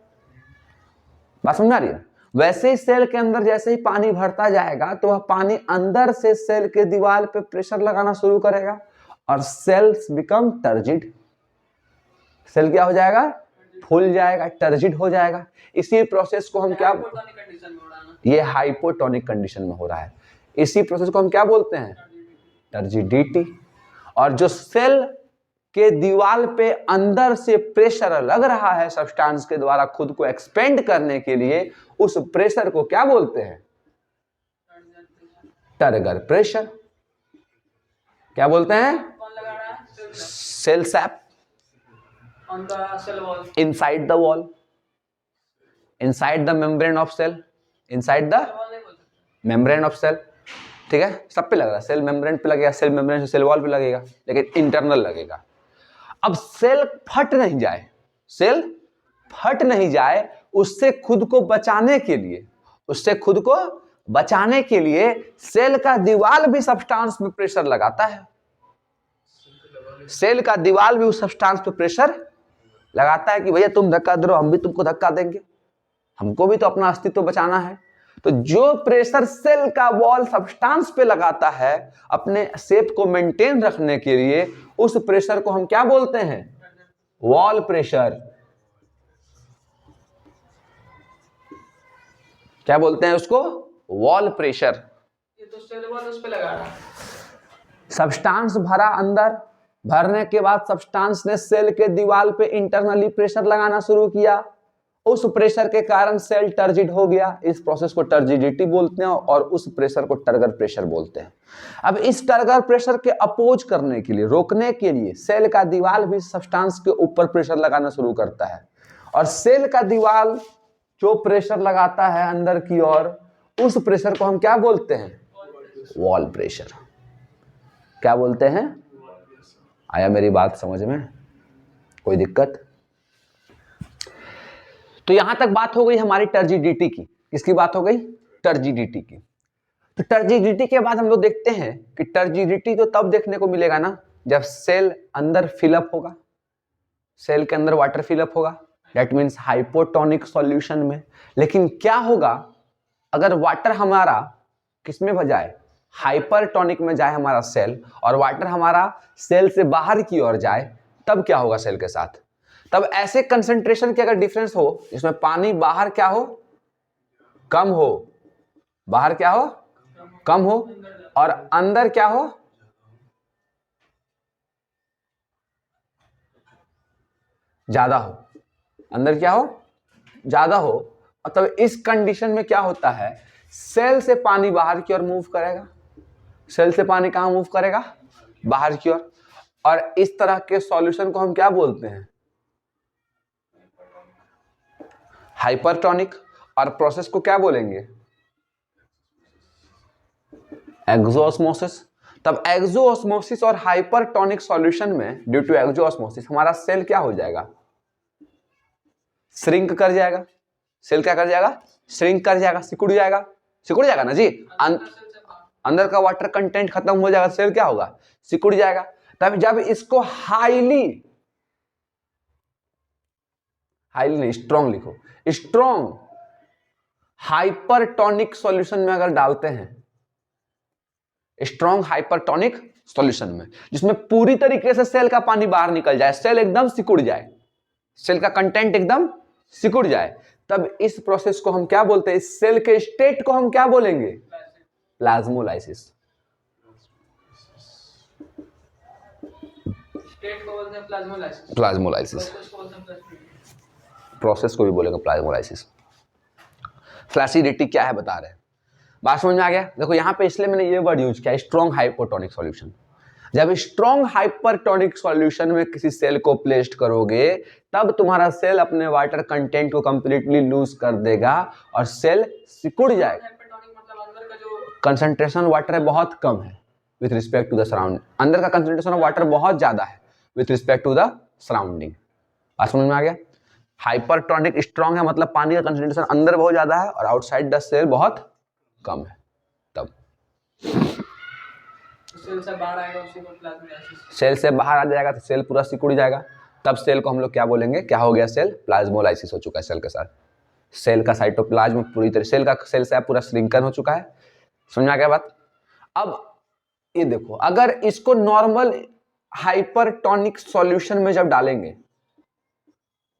बात समझ आ रही है। वैसे ही सेल के अंदर जैसे ही पानी भरता जाएगा तो वह पानी अंदर से सेल के दीवार पे प्रेशर लगाना शुरू करेगा और सेल्स बिकम टर्जिड। सेल क्या हो जाएगा, फूल जाएगा, टर्जिड हो जाएगा। इसी प्रोसेस को हम क्या, ये हाइपोटोनिक कंडीशन में हो रहा है। इसी प्रोसेस को हम क्या बोलते हैं, टर्जिडिटी। और जो सेल के दीवार पे अंदर से प्रेशर लग रहा है सब्सटेंस के द्वारा खुद को एक्सपेंड करने के लिए, उस प्रेशर को क्या बोलते हैं, टर्गर प्रेशर। क्या बोलते हैं, cell sap on the cell wall, inside the wall, inside the membrane of cell, inside the membrane of cell। ठीक है, सब पे लग रहा है, सेल मेम्ब्रेन पे लगेगा, सेल मेम्ब्रेन से सेल वॉल पे लगेगा, लेकिन इंटरनल लगेगा। अब सेल फट नहीं जाए, सेल फट नहीं जाए, उससे खुद को बचाने के लिए, उससे खुद को बचाने के लिए सेल का दीवार भी सब्सटेंस में प्रेशर लगाता है। सेल का दीवार भी उस सब्सटेंस पे प्रेशर लगाता है कि भैया तुम धक्का दो, हम भी तुमको धक्का देंगे, हमको भी तो अपना अस्तित्व बचाना है। तो जो प्रेशर सेल का वॉल सब्सटेंस पे लगाता है अपने शेप को मेंटेन रखने के लिए, उस प्रेशर को हम क्या बोलते हैं, वॉल प्रेशर। क्या बोलते हैं उसको, वॉल प्रेशर। ये तो सेल वॉल उस पे लगा रहा है, सब्सटेंस भरा अंदर, भरने के बाद सब्सटेंस ने सेल के दीवार पे इंटरनली प्रेशर लगाना शुरू किया, उस प्रेशर के कारण सेल टर्जिड हो गया। इस प्रोसेस को टर्जिडिटी बोलते हैं और उस प्रेशर को टर्गर प्रेशर बोलते हैं। अब इस टर्गर प्रेशर के अपोज करने के लिए, रोकने के लिए, सेल का दीवार भी सब्सटेंस के ऊपर प्रेशर लगाना शुरू करता है, और सेल का दीवार जो प्रेशर लगाता है अंदर की ओर, उस प्रेशर को हम क्या बोलते हैं, वॉल प्रेशर। क्या बोलते हैं, आया मेरी बात समझ में, कोई दिक्कत। तो यहां तक बात हो गई हमारी टर्जिडिटी की। किसकी बात हो गई, टर्जिडिटी की। तो टर्जिडिटी के बाद हम लोग देखते हैं कि टर्जिडिटी तो तब देखने को मिलेगा ना जब सेल अंदर फिलअप होगा, सेल के अंदर वाटर फिलअप होगा, दैट मीन्स हाइपोटोनिक सॉल्यूशन में। लेकिन क्या होगा अगर वाटर हमारा किसमें जाए, हाइपरटोनिक में जाए हमारा सेल, और वाटर हमारा सेल से बाहर की ओर जाए, तब क्या होगा सेल के साथ। तब ऐसे कंसंट्रेशन के अगर डिफरेंस हो जिसमें पानी बाहर क्या हो, कम हो, बाहर क्या हो, कम हो, और अंदर क्या हो, ज्यादा हो, अंदर क्या हो, ज्यादा हो। और तब इस कंडीशन में क्या होता है, सेल से पानी बाहर की ओर मूव करेगा, सेल से पानी कहां मूव करेगा, बाहर की ओर। और इस तरह के सॉल्यूशन को हम क्या बोलते हैं, हाइपरटोनिक। और प्रोसेस को क्या बोलेंगे, एक्सोऑस्मोसिस। तब एक्सोऑस्मोसिस और हाइपरटोनिक सॉल्यूशन में ड्यू टू एक्सोऑस्मोसिस हमारा सेल क्या हो जाएगा, श्रिंक कर जाएगा। सेल क्या कर जाएगा, श्रिंक कर जाएगा, सिकुड़ जाएगा, सिकुड़ जाएगा ना जी। अंदर का वाटर कंटेंट खत्म हो जाएगा, सेल क्या होगा, सिकुड़ जाएगा। तब जब इसको हाईली नहीं, स्ट्रॉन्ग लिखो, स्ट्रॉन्ग हाइपरटोनिक सॉल्यूशन में अगर डालते हैं, स्ट्रॉन्ग हाइपरटोनिक सॉल्यूशन में, जिसमें पूरी तरीके से सेल का पानी बाहर निकल जाए, सेल एकदम सिकुड़ जाए, सेल का कंटेंट एकदम सिकुड़ जाए, तब इस प्रोसेस को हम क्या बोलते हैं, इस सेल के स्टेट को हम क्या बोलेंगे, प्लाज्मोलाइसिस। स्टेट को बोलते हैं प्लाज्मोलाइसिस, प्लाज्मोलाइसिस प्रोसेस को बोलते हैं प्लाज्मोलाइसिस। प्रोसेस को भी बोलेंगे प्लाज्मोलाइसिस। फ्लैसिडिटी क्या है बता रहे हैं, बात समझ में आ गया। देखो यहां पे इसलिए मैंने ये वर्ड यूज किया, स्ट्रॉन्ग हाइपोटोनिक सॉल्यूशन। जब स्ट्रॉन्ग हाइपरटोनिक सॉल्यूशन में किसी सेल को प्लेस्ड करोगे, तब तुम्हारा सेल अपने वाटर कंटेंट को कंप्लीटली लूज कर देगा और सेल सिकुड़ जाएगा। हाइपरटोनिक मतलब अंदर का जो कंसंट्रेशन वाटर है बहुत कम है with respect to the surrounding, अंदर का कंसंट्रेशन ऑफ वाटर बहुत ज्यादा है with respect to the surrounding. बात समझ में आ गया। हाइपरटोनिक स्ट्रॉन्ग है मतलब पानी का कंसंट्रेशन अंदर बहुत ज्यादा है और आउटसाइड द सेल बहुत कम है। तब सेल से बाहर आएगा उसी को प्लाज्मोलाइसिस। सेल से बाहर आ जाएगा तो सेल पूरा सिकुड़ जाएगा, तब सेल को हम लोग क्या बोलेंगे, क्या हो गया, सेल प्लाज्मोलाइसिस हो चुका है। सेल के साथ सेल का साइटोप्लाज्म पूरी तरह सेल से पूरा श्रिंकन हो चुका है। समझ में आ गया बात। अब ये देखो, अगर इसको नॉर्मल हाइपरटोनिक सॉल्यूशन में जब डालेंगे,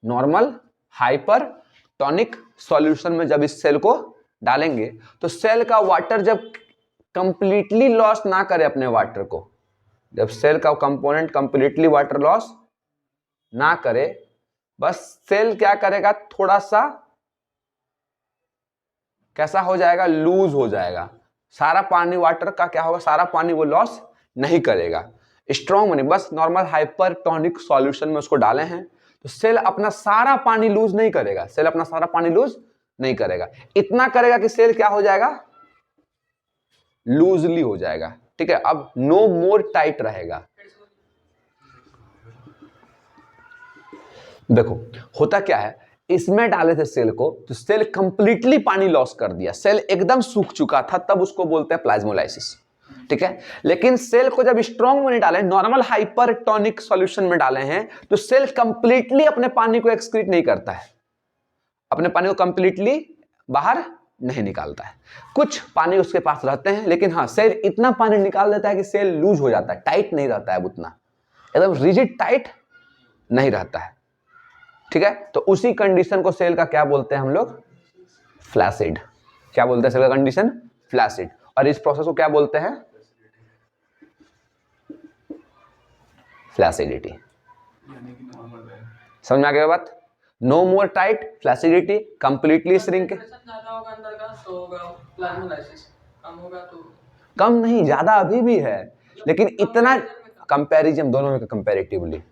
नॉर्मल हाइपरटोनिक सॉल्यूशन में जब इस सेल को डालेंगे, तो सेल का वाटर जब कंप्लीटली लॉस ना करे अपने वाटर को, जब सेल का कंपोनेंट कंप्लीटली वाटर लॉस ना करे, बस सेल क्या करेगा, थोड़ा सा कैसा हो जाएगा, लूज हो जाएगा। सारा पानी वाटर का क्या होगा, सारा पानी वो लॉस नहीं करेगा। स्ट्रॉन्ग बने, बस नॉर्मल हाइपरटोनिक सॉल्यूशन में उसको डाले हैं तो सेल अपना सारा पानी लूज नहीं करेगा, सेल अपना सारा पानी लूज नहीं करेगा, इतना करेगा कि सेल क्या हो जाएगा, लूजली हो जाएगा। ठीक है, अब नो मोर टाइट रहेगा। देखो होता क्या है, इसमें डाले थे सेल को तो सेल कंप्लीटली पानी लॉस कर दिया, सेल एकदम सूख चुका था, तब उसको बोलते हैं प्लाज्मोलाइसिस। ठीक है, लेकिन सेल को जब स्ट्रॉन्ग में नहीं डाले, नॉर्मल हाइपरटोनिक सॉल्यूशन में डाले हैं, तो सेल कंप्लीटली अपने पानी को एक्सक्रीट नहीं करता है, अपने पानी को कंप्लीटली बाहर नहीं निकालता है। कुछ पानी उसके पास रहते हैं, लेकिन हाँ सेल इतना पानी निकाल देता है कि सेल लूज हो जाता है, टाइट नहीं रहता है, उतना एकदम रिजिड टाइट नहीं रहता है। ठीक है, तो उसी कंडीशन को सेल का क्या बोलते हैं हम लोग, फ्लैसिड। क्या बोलते हैं सेल का कंडीशन, फ्लैसिड। और इस प्रोसेस को क्या बोलते हैं, फ्लैसिडिटी। समझ में आ गया बात। नो मोर टाइट, फ्लैसिडिटी, कंप्लीटली श्रिंक। ज्यादा होगा अंदर का तो होगा प्लाज्मोलाइसिस, कम होगा तो कम नहीं, ज्यादा अभी भी है, लेकिन इतना कंपैरिजन दोनों में कंपैरेटिवली,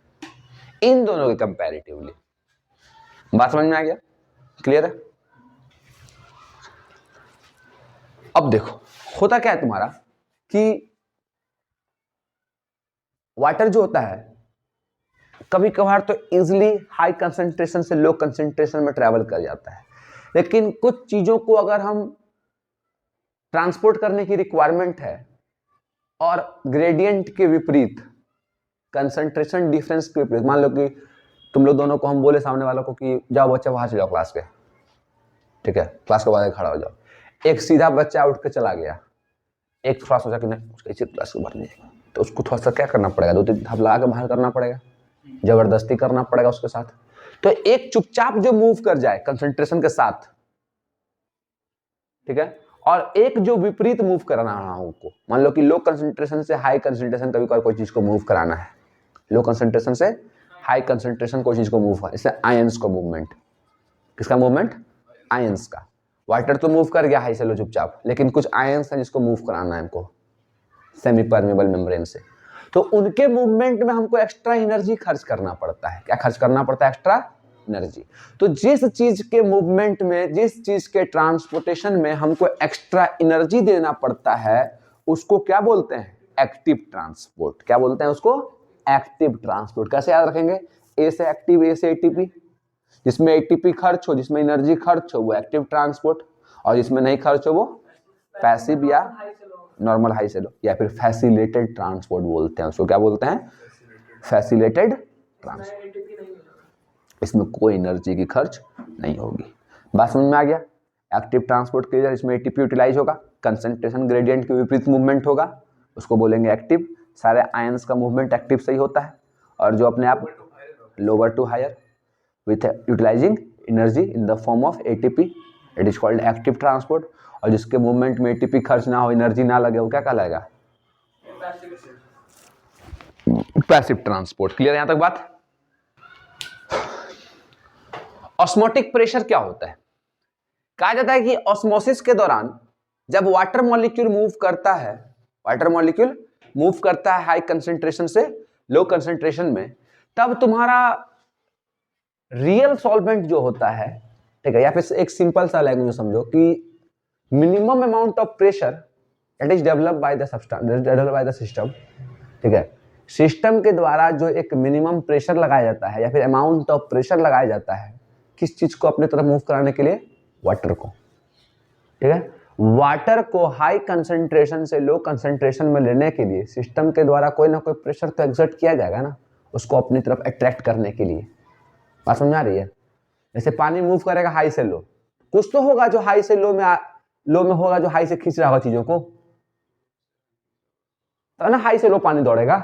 इन दोनों के कंपैरेटिवली। बात समझ में आ गया, क्लियर है। अब देखो होता क्या है तुम्हारा कि वाटर जो होता है कभी कभार तो इजीली हाई कंसंट्रेशन से लो कंसंट्रेशन में ट्रैवल कर जाता है, लेकिन कुछ चीजों को अगर हम ट्रांसपोर्ट करने की रिक्वायरमेंट है और ग्रेडियंट के विपरीत, कंसंट्रेशन डिफरेंस के विपरीत, मान लो कि तुम लोग दोनों को हम बोले सामने वालों को कि जाओ बच्चा वहां से जाओ क्लास के, ठीक है, क्लास के बाद खड़ा हो जाओ, एक सीधा बच्चा उठ के चला गया, एक थोड़ा सोचा कि नहीं उसका इसी क्लास के बाहर नहीं जाएगा, तो उसको थोड़ा सा क्या करना पड़ेगा, 2-3 धाप लगा के बाहर करना पड़ेगा, जबरदस्ती करना पड़ेगा उसके साथ। तो एक चुपचाप जो मूव कर जाए कंसंट्रेशन के साथ, ठीक है, और एक जो विपरीत मूव कराना है उनको, मान लो कि लो कंसंट्रेशन से हाई कंसंट्रेशन कभी कोई चीज को मूव कराना है, लो कंसंट्रेशन से हाई कंसंट्रेशन कोई चीज को मूव है, इससे आयंस को मूवमेंट, किसका मूवमेंट, आयंस का। वाटर तो मूव कर गया हाई से लो चुपचाप, लेकिन कुछ आयंस हैं जिसको मूव कराना है हमको सेमी परमेबल मेम्ब्रेन से, तो उनके मूवमेंट में हमको एक्स्ट्रा एनर्जी खर्च करना पड़ता है। क्या खर्च करना पड़ता है, एक्स्ट्रा एनर्जी। तो जिस चीज के मूवमेंट में, जिस चीज के ट्रांसपोर्टेशन में हमको एक्स्ट्रा एनर्जी देना पड़ता है, उसको क्या बोलते हैं, एक्टिव ट्रांसपोर्ट। क्या बोलते हैं उसको, एक्टिव ट्रांसपोर्ट। कैसे याद रखेंगे, ए से एक्टिव, ए से एटीपी, जिसमें एटीपी खर्च हो, जिसमें एनर्जी खर्च हो वो एक्टिव ट्रांसपोर्ट, और जिसमें नहीं खर्च हो वो पैसिव या नॉर्मल हाई से लो, या फिर फैसिलिटेड ट्रांसपोर्ट बोलते हैं उसको। क्या बोलते हैं? Facilitated transport. एटीपी नहीं होगा। इसमें कोई एनर्जी की खर्च नहीं होगी। बात समझ में आ गया? एक्टिव ट्रांसपोर्ट के लिए इसमें एटीपी यूटिलाइज होगा, कंसंट्रेशन ग्रेडियंट के विपरीत मूवमेंट होगा, उसको बोलेंगे एक्टिव। सारे आयंस का मूवमेंट एक्टिव से ही होता है, और जो अपने आप lower to higher with utilising energy in the form of ATP, it is called active transport. और जिसके मूवमेंट में एटीपी खर्च ना हो, एनर्जी ना लगे, वो क्या कहलाएगा? Passive transport. क्लियर यहां तक बात? ऑस्मोटिक प्रेशर क्या होता है? कहा जाता है कि ऑस्मोसिस के दौरान जब वाटर मॉलिक्यूल मूव करता है, वाटर मॉलिक्यूल मूव करता है हाई कंसंट्रेशन से लो कंसंट्रेशन में, तब तुम्हारा रियल सॉल्वेंट जो होता है, ठीक है, या फिर एक सिंपल सा लैंग्वेज समझो कि minimum amount of pressure that is developed by the system, ठीक है, सिस्टम के द्वारा जो एक मिनिमम प्रेशर लगाया जाता है या फिर अमाउंट ऑफ प्रेशर लगाया जाता है, किस चीज को अपने तरफ मूव कराने के लिए? वाटर को, ठीक है। वाटर को हाई कंसंट्रेशन से लो कंसंट्रेशन में लेने के लिए सिस्टम के द्वारा कोई ना कोई प्रेशर तो एक्सर्ट किया जाएगा ना, उसको अपनी तरफ अट्रैक्ट करने के लिए। बात समझ आ रही है? जैसे पानी मूव करेगा हाई से लो, कुछ तो होगा जो हाई से लो में होगा, जो हाई से खींच रहा होगा चीजों को, तो ना हाई से लो पानी दौड़ेगा।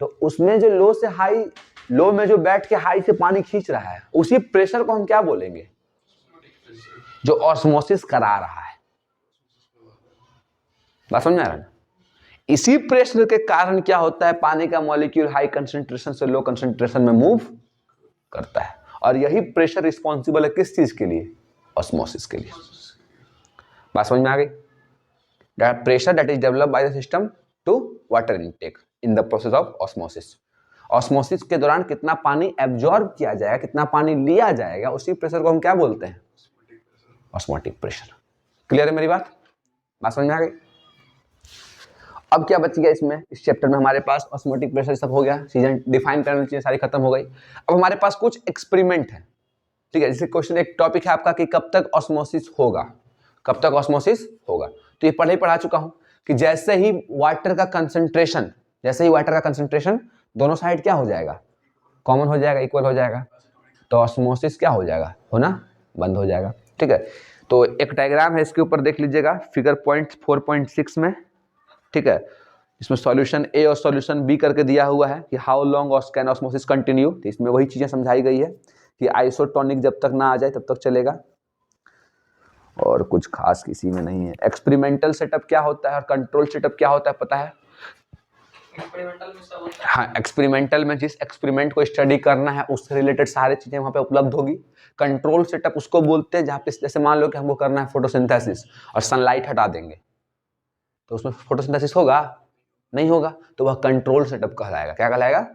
तो उसमें जो लो से हाई, लो में जो बैठ के हाई से पानी खींच रहा है, उसी प्रेशर को हम क्या बोलेंगे? जो ऑस्मोसिस करा रहा है। बात समझ आ रहा है? इसी प्रेशर के कारण क्या होता है? पानी का मॉलिक्यूल हाई कंसंट्रेशन से लो कंसंट्रेशन में मूव करता है, और यही प्रेशर रिस्पॉन्सिबल है किस चीज के लिए? ऑस्मोसिस के लिए। बात समझ में आ गई? That pressure that is developed by the system to water intake in the process of osmosis. Osmosis के दौरान कितना पानी एब्जॉर्ब किया जाएगा, कितना पानी लिया जाएगा, उसी प्रेशर को हम क्या बोलते हैं? Osmotic pressure. क्लियर है मेरी बात? बात समझ में आ गई? अब क्या बच गया इसमें? इस चैप्टर में हमारे पास ऑस्मोटिक प्रेशर सब हो गया, चीजें डिफाइन करने चीजें सारी खत्म हो गई। अब हमारे पास कुछ एक्सपेरिमेंट है, ठीक है। जैसे क्वेश्चन, एक टॉपिक है आपका कि कब तक ऑस्मोसिस होगा, कब तक ऑस्मोसिस होगा। तो ये पढ़े ही पढ़ा चुका हूं कि जैसे ही वाटर का कंसंट्रेशन दोनों साइड क्या हो जाएगा? कॉमन हो जाएगा, इक्वल हो जाएगा, तो ऑस्मोसिस क्या हो जाएगा? होना बंद हो जाएगा, ठीक है। तो एक डायग्राम है, इसके ऊपर देख लीजिएगा, फिगर पॉइंट 4.6 में, ठीक है। इसमें सॉल्यूशन ए और सॉल्यूशन बी करके दिया हुआ है कि how long can osmosis continue. तो इसमें वही चीजें समझाई गई है कि आइसोटोनिक जब तक ना आ जाए तब तक चलेगा, और कुछ खास किसी में नहीं है। एक्सपेरिमेंटल सेटअप क्या होता है और कंट्रोल सेटअप क्या होता है पता है? एक्सपेरिमेंटल में सब होता है। हाँ, एक्सपेरिमेंटल में जिस एक्सपेरिमेंट को स्टडी करना है उससे रिलेटेड सारी चीजें वहां पे उपलब्ध होगी। कंट्रोल सेटअप उसको बोलते हैं जहाँ पे जैसे मान लो कि हमको करना है फोटोसिंथेसिस और सनलाइट हटा देंगे, तो उसमें फोटोसिंथेसिस होगा? नहीं होगा, तो वह कंट्रोल सेटअप कहलाएगा। क्या कहलाएगा?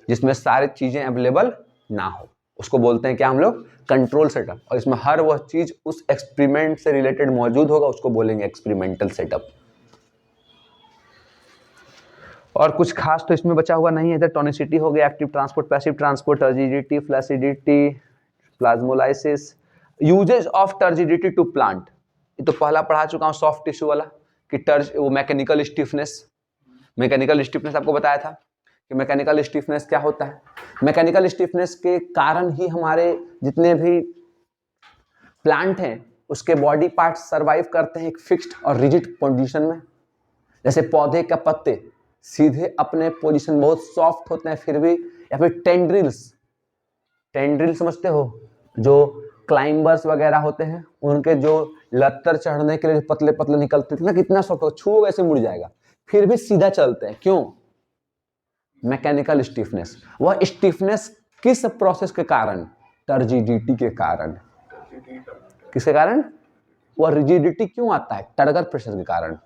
जिसमें सारी चीजें अवेलेबल ना हो, उसको बोलते हैं क्या हम लोग? Control setup. और इसमें हर वह चीज उस एक्सपेरिमेंट से रिलेटेड मौजूद होगा, उसको बोलेंगे एक्सपेरिमेंटल सेटअप। और कुछ खास तो इसमें बचा हुआ नहीं है। इधर टोनिसिटी हो गया, active transport, passive transport, turgidity, flaccidity, plasmolysis, uses of turgidity to plant. ये तो पहला पढ़ा चुका हूँ, सॉफ्ट टिश्यू वाला, कि वो मैकेनिकल स्टिफनेस आपको बताया था कि मैकेनिकल स्टिफनेस क्या होता है। मैकेनिकल स्टिफनेस के कारण ही हमारे जितने भी प्लांट हैं उसके बॉडी पार्ट्स सरवाइव करते हैं एक फिक्स्ड और रिजिड पोजीशन में। जैसे पौधे का पत्ते सीधे अपने पोजीशन, बहुत सॉफ्ट होते हैं फिर भी, या फिर टेंड्रिल्स समझते हो, जो क्लाइंबर्स वगैरह होते हैं, उनके जो लत्तर चढ़ने के लिए पतले पतले निकलते थे ना, कितना सॉफ्ट हो, छुओगे ऐसे मुड़ जाएगा, फिर भी सीधा चलते हैं। क्यों? Mechanical stiffness. वह स्टिफनेस किस प्रोसेस के कारण? टर्जिडिटी के कारण। किसके कारण? वह रिजिडिटी क्यों आता है? टर्गर प्रेशर के कारण।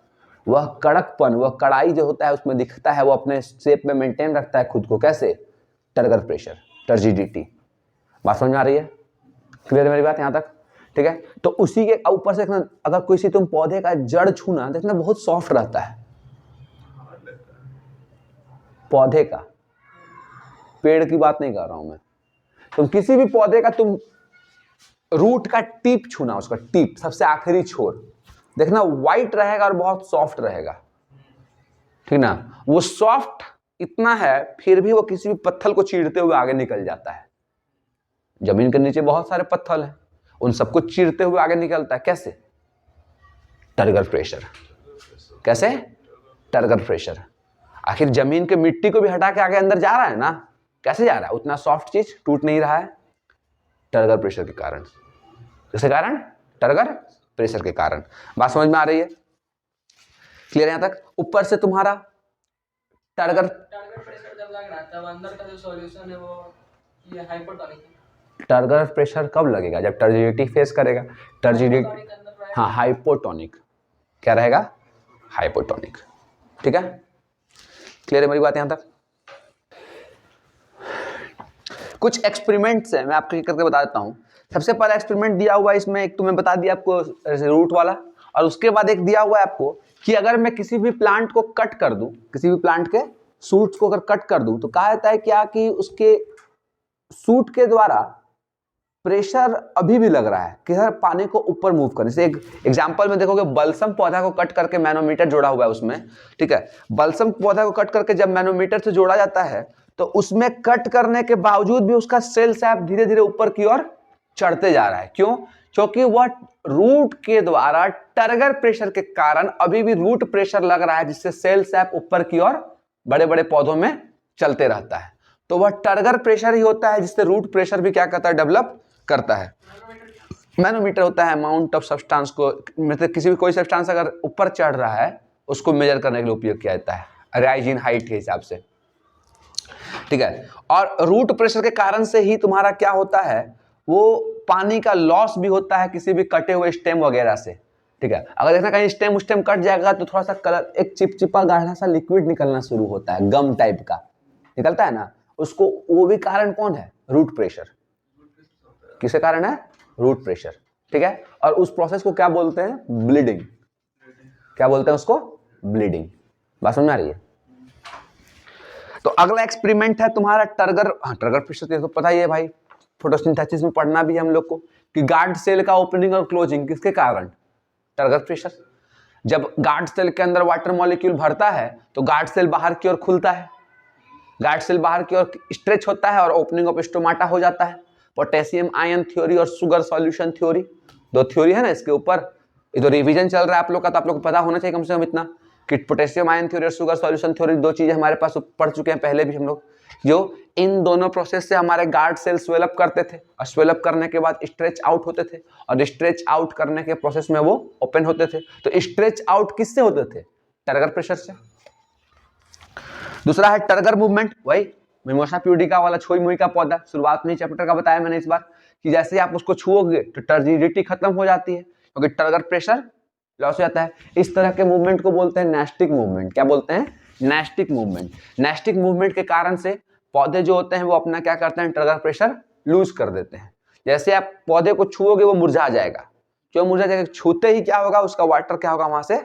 वह कड़कपन, वह कड़ाई जो होता है उसमें दिखता है, वो अपने शेप में मेंटेन रखता है खुद को। कैसे? Turgor pressure, turgidity. बात समझ में आ रही है? क्लियर है मेरी बात यहां तक? ठीक है। तो उसी के ऊपर से अगर किसी तुम पौधे का जड़ छूना, देखना बहुत सॉफ्ट रहता है पौधे का, पेड़ की बात नहीं कर रहा हूं मैं। तुम किसी भी पौधे का तुम रूट का टिप छूना, उसका टिप, सबसे आखिरी छोर, देखना व्हाइट रहेगा और बहुत सॉफ्ट रहेगा, ठीक ना। वो सॉफ्ट इतना है फिर भी वो किसी भी पत्थर को चीरते हुए आगे निकल जाता है। जमीन के नीचे बहुत सारे पत्थर हैं, उन सबको चीरते हुए आगे निकलता है। कैसे? Turgor pressure. कैसे? Turgor pressure. आखिर जमीन के मिट्टी को भी हटा के आगे अंदर जा रहा है ना, कैसे जा रहा है? उतना सॉफ्ट चीज टूट नहीं रहा है, टर्गर प्रेशर के कारण। किसके कारण? टर्गर प्रेशर के कारण। बात समझ में आ रही है? क्लियर यहां तक? ऊपर से तुम्हारा टर्गर प्रेशर जब लग रहा है तब अंदर का जो सॉल्यूशन है वो ये हाइपोटोनिक है। टर्गर प्रेशर कब लगेगा? जब टर्जिडिटी फेस करेगा। टर्जिडिटी, हाँ, हाइपोटोनिक। क्या रहेगा? हाइपोटोनिक। ठीक है, क्लियर है मेरी बात यहां तक? कुछ एक्सपेरिमेंट्स हैं, मैं आपको ये करके बता देता हूं। सबसे पहला एक्सपेरिमेंट दिया हुआ है इसमें, एक तो मैं बता दिया आपको रूट वाला, और उसके बाद एक दिया हुआ है आपको कि अगर मैं किसी भी प्लांट को कट कर दूं, किसी भी प्लांट के सूट्स को अगर कट कर दूं, तो कहा जाता है क्या कि उसके सूट के द्वारा प्रेशर अभी भी लग रहा है कि हर पानी को ऊपर मूव करने से। एक एग्जांपल में देखोगे, बलसम पौधा को कट करके मैनोमीटर जोड़ा हुआ है उसमें, ठीक है। बलसम पौधा को कट करके जब मैनोमीटर से जोड़ा जाता है तो उसमें कट करने के बावजूद भी उसका सेल सैप धीरे धीरे ऊपर की ओर चढ़ते जा रहा है। क्यों? क्योंकि वह रूट के द्वारा टर्गर प्रेशर के कारण अभी भी रूट प्रेशर लग रहा है, जिससे सेल सैप ऊपर की ओर बड़े बड़े पौधों में चलते रहता है। तो वह टर्गर प्रेशर ही होता है जिससे रूट प्रेशर भी क्या करता है? डेवलप करता है। मैनोमीटर होता है अमाउंट ऑफ सब्सटेंस को, मतलब किसी भी कोई सब्सटेंस अगर ऊपर चढ़ रहा है उसको मेजर करने के लिए उपयोग किया जाता है, राइज इन हाइट के हिसाब से, ठीक है। और रूट प्रेशर के कारण से ही तुम्हारा क्या होता है, वो पानी का लॉस भी होता है किसी भी कटे हुए स्टेम वगैरह से, ठीक है। अगर देखना कहीं स्टेम कट जाएगा तो थोड़ा सा कलर, एक चिपचिपा गाढ़ा सा लिक्विड निकलना शुरू होता है, गम टाइप का निकलता है ना, उसको, वो भी कारण कौन है? Root pressure. किसके कारण है? रूट प्रेशर, ठीक है। और उस प्रोसेस को क्या बोलते हैं? ब्लीडिंग। क्या बोलते हैं उसको? ब्लीडिंग। बात समझ में आ रही है? तो अगला एक्सपेरिमेंट है तुम्हारा टर्गर, हाँ, टर्गर प्रेशर तो पता ही है भाई, फोटोसिंथेसिस में पढ़ना भी है हम लोग को कि गार्ड सेल का ओपनिंग और क्लोजिंग किसके कारण? Turgor pressure. जब गार्ड सेल के अंदर वाटर मॉलिक्यूल भरता है तो गार्ड सेल बाहर की ओर खुलता है, गार्ड सेल बाहर की ओर स्ट्रेच होता है और ओपनिंग ऑफ स्टोमाटा हो जाता है। पोटेशियम आयन थ्योरी और शुगर सॉल्यूशन थ्योरी, दो थ्योरी है ना इसके ऊपर। ये तो रिवीजन चल रहा है आप लोग का, तो आप लोग को पता होना चाहिए कम से कम इतना कि पोटेशियम आयन थ्योरी और शुगर सॉल्यूशन थ्योरी दो चीजें हमारे पास पढ़ चुके हैं पहले भी हम लोग, जो इन दोनों प्रोसेस से हमारे गार्ड सेल स्वेलअप करते थे और स्वेलअप करने के बाद स्ट्रेच आउट होते थे, और स्ट्रेच आउट करने के प्रोसेस में वो ओपन होते थे। तो स्ट्रेच आउट किससे होते थे? टर्गर प्रेशर से। दूसरा है टर्गर मूवमेंट, वही मिमोसा प्यूडिका वाला छोई मुई का पौधा, शुरुआत में चैप्टर का बताया मैंने इस बार कि जैसे ही आप उसको छुओगे तो टर्जिडिटी खत्म हो जाती है क्योंकि टर्गर प्रेशर लॉस हो जाता है। इस तरह के मूवमेंट को बोलते हैं नेस्टिक मूवमेंट। क्या बोलते हैं? Nastic movement. नेस्टिक मूवमेंट के कारण से पौधे जो होते हैं वो अपना क्या करते हैं? टर्गर प्रेशर लूज कर देते हैं। जैसे आप पौधे को छुओगे वो मुरझा जाएगा। क्यों मुरझा जाएगा? छूते ही क्या होगा, उसका वाटर क्या होगा, वहां से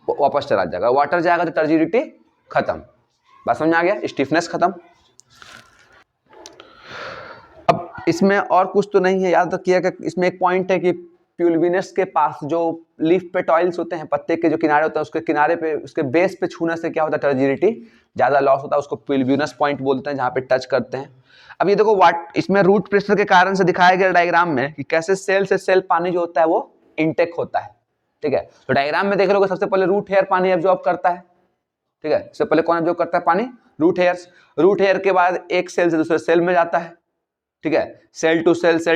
वापस चला जाएगा। वाटर जाएगा तो टर्जिडिटी खत्म। बात समझ में आ गया? स्टिफनेस खत्म। अब इसमें और कुछ तो नहीं है, याद रखिएगा इसमें एक पॉइंट है कि प्यूल्विनस के पास जो लीफ पेटॉइल्स होते हैं, पत्ते के जो किनारे होते हैं, उसके किनारे पे, उसके बेस पे छूने से क्या होता है? टर्जिडिटी ज्यादा लॉस होता है। उसको प्यूल्विनस पॉइंट बोलते हैं, जहां पे टच करते हैं। अब ये देखो इसमें रूट प्रेशर के कारण से दिखाया गया डायग्राम में कि कैसे सेल से सेल पानी जो होता है वो इनटेक होता है, ठीक है। तो डायग्राम में देख लोगे सबसे पहले रूट हेयर पानी एब्जॉर्ब करता है, ठीक है। सबसे पहले कौन एब्जॉर्ब करता है पानी? Root hairs. रूट हेयर के बाद एक सेल से दूसरे सेल में जाता है, ठीक है। सेल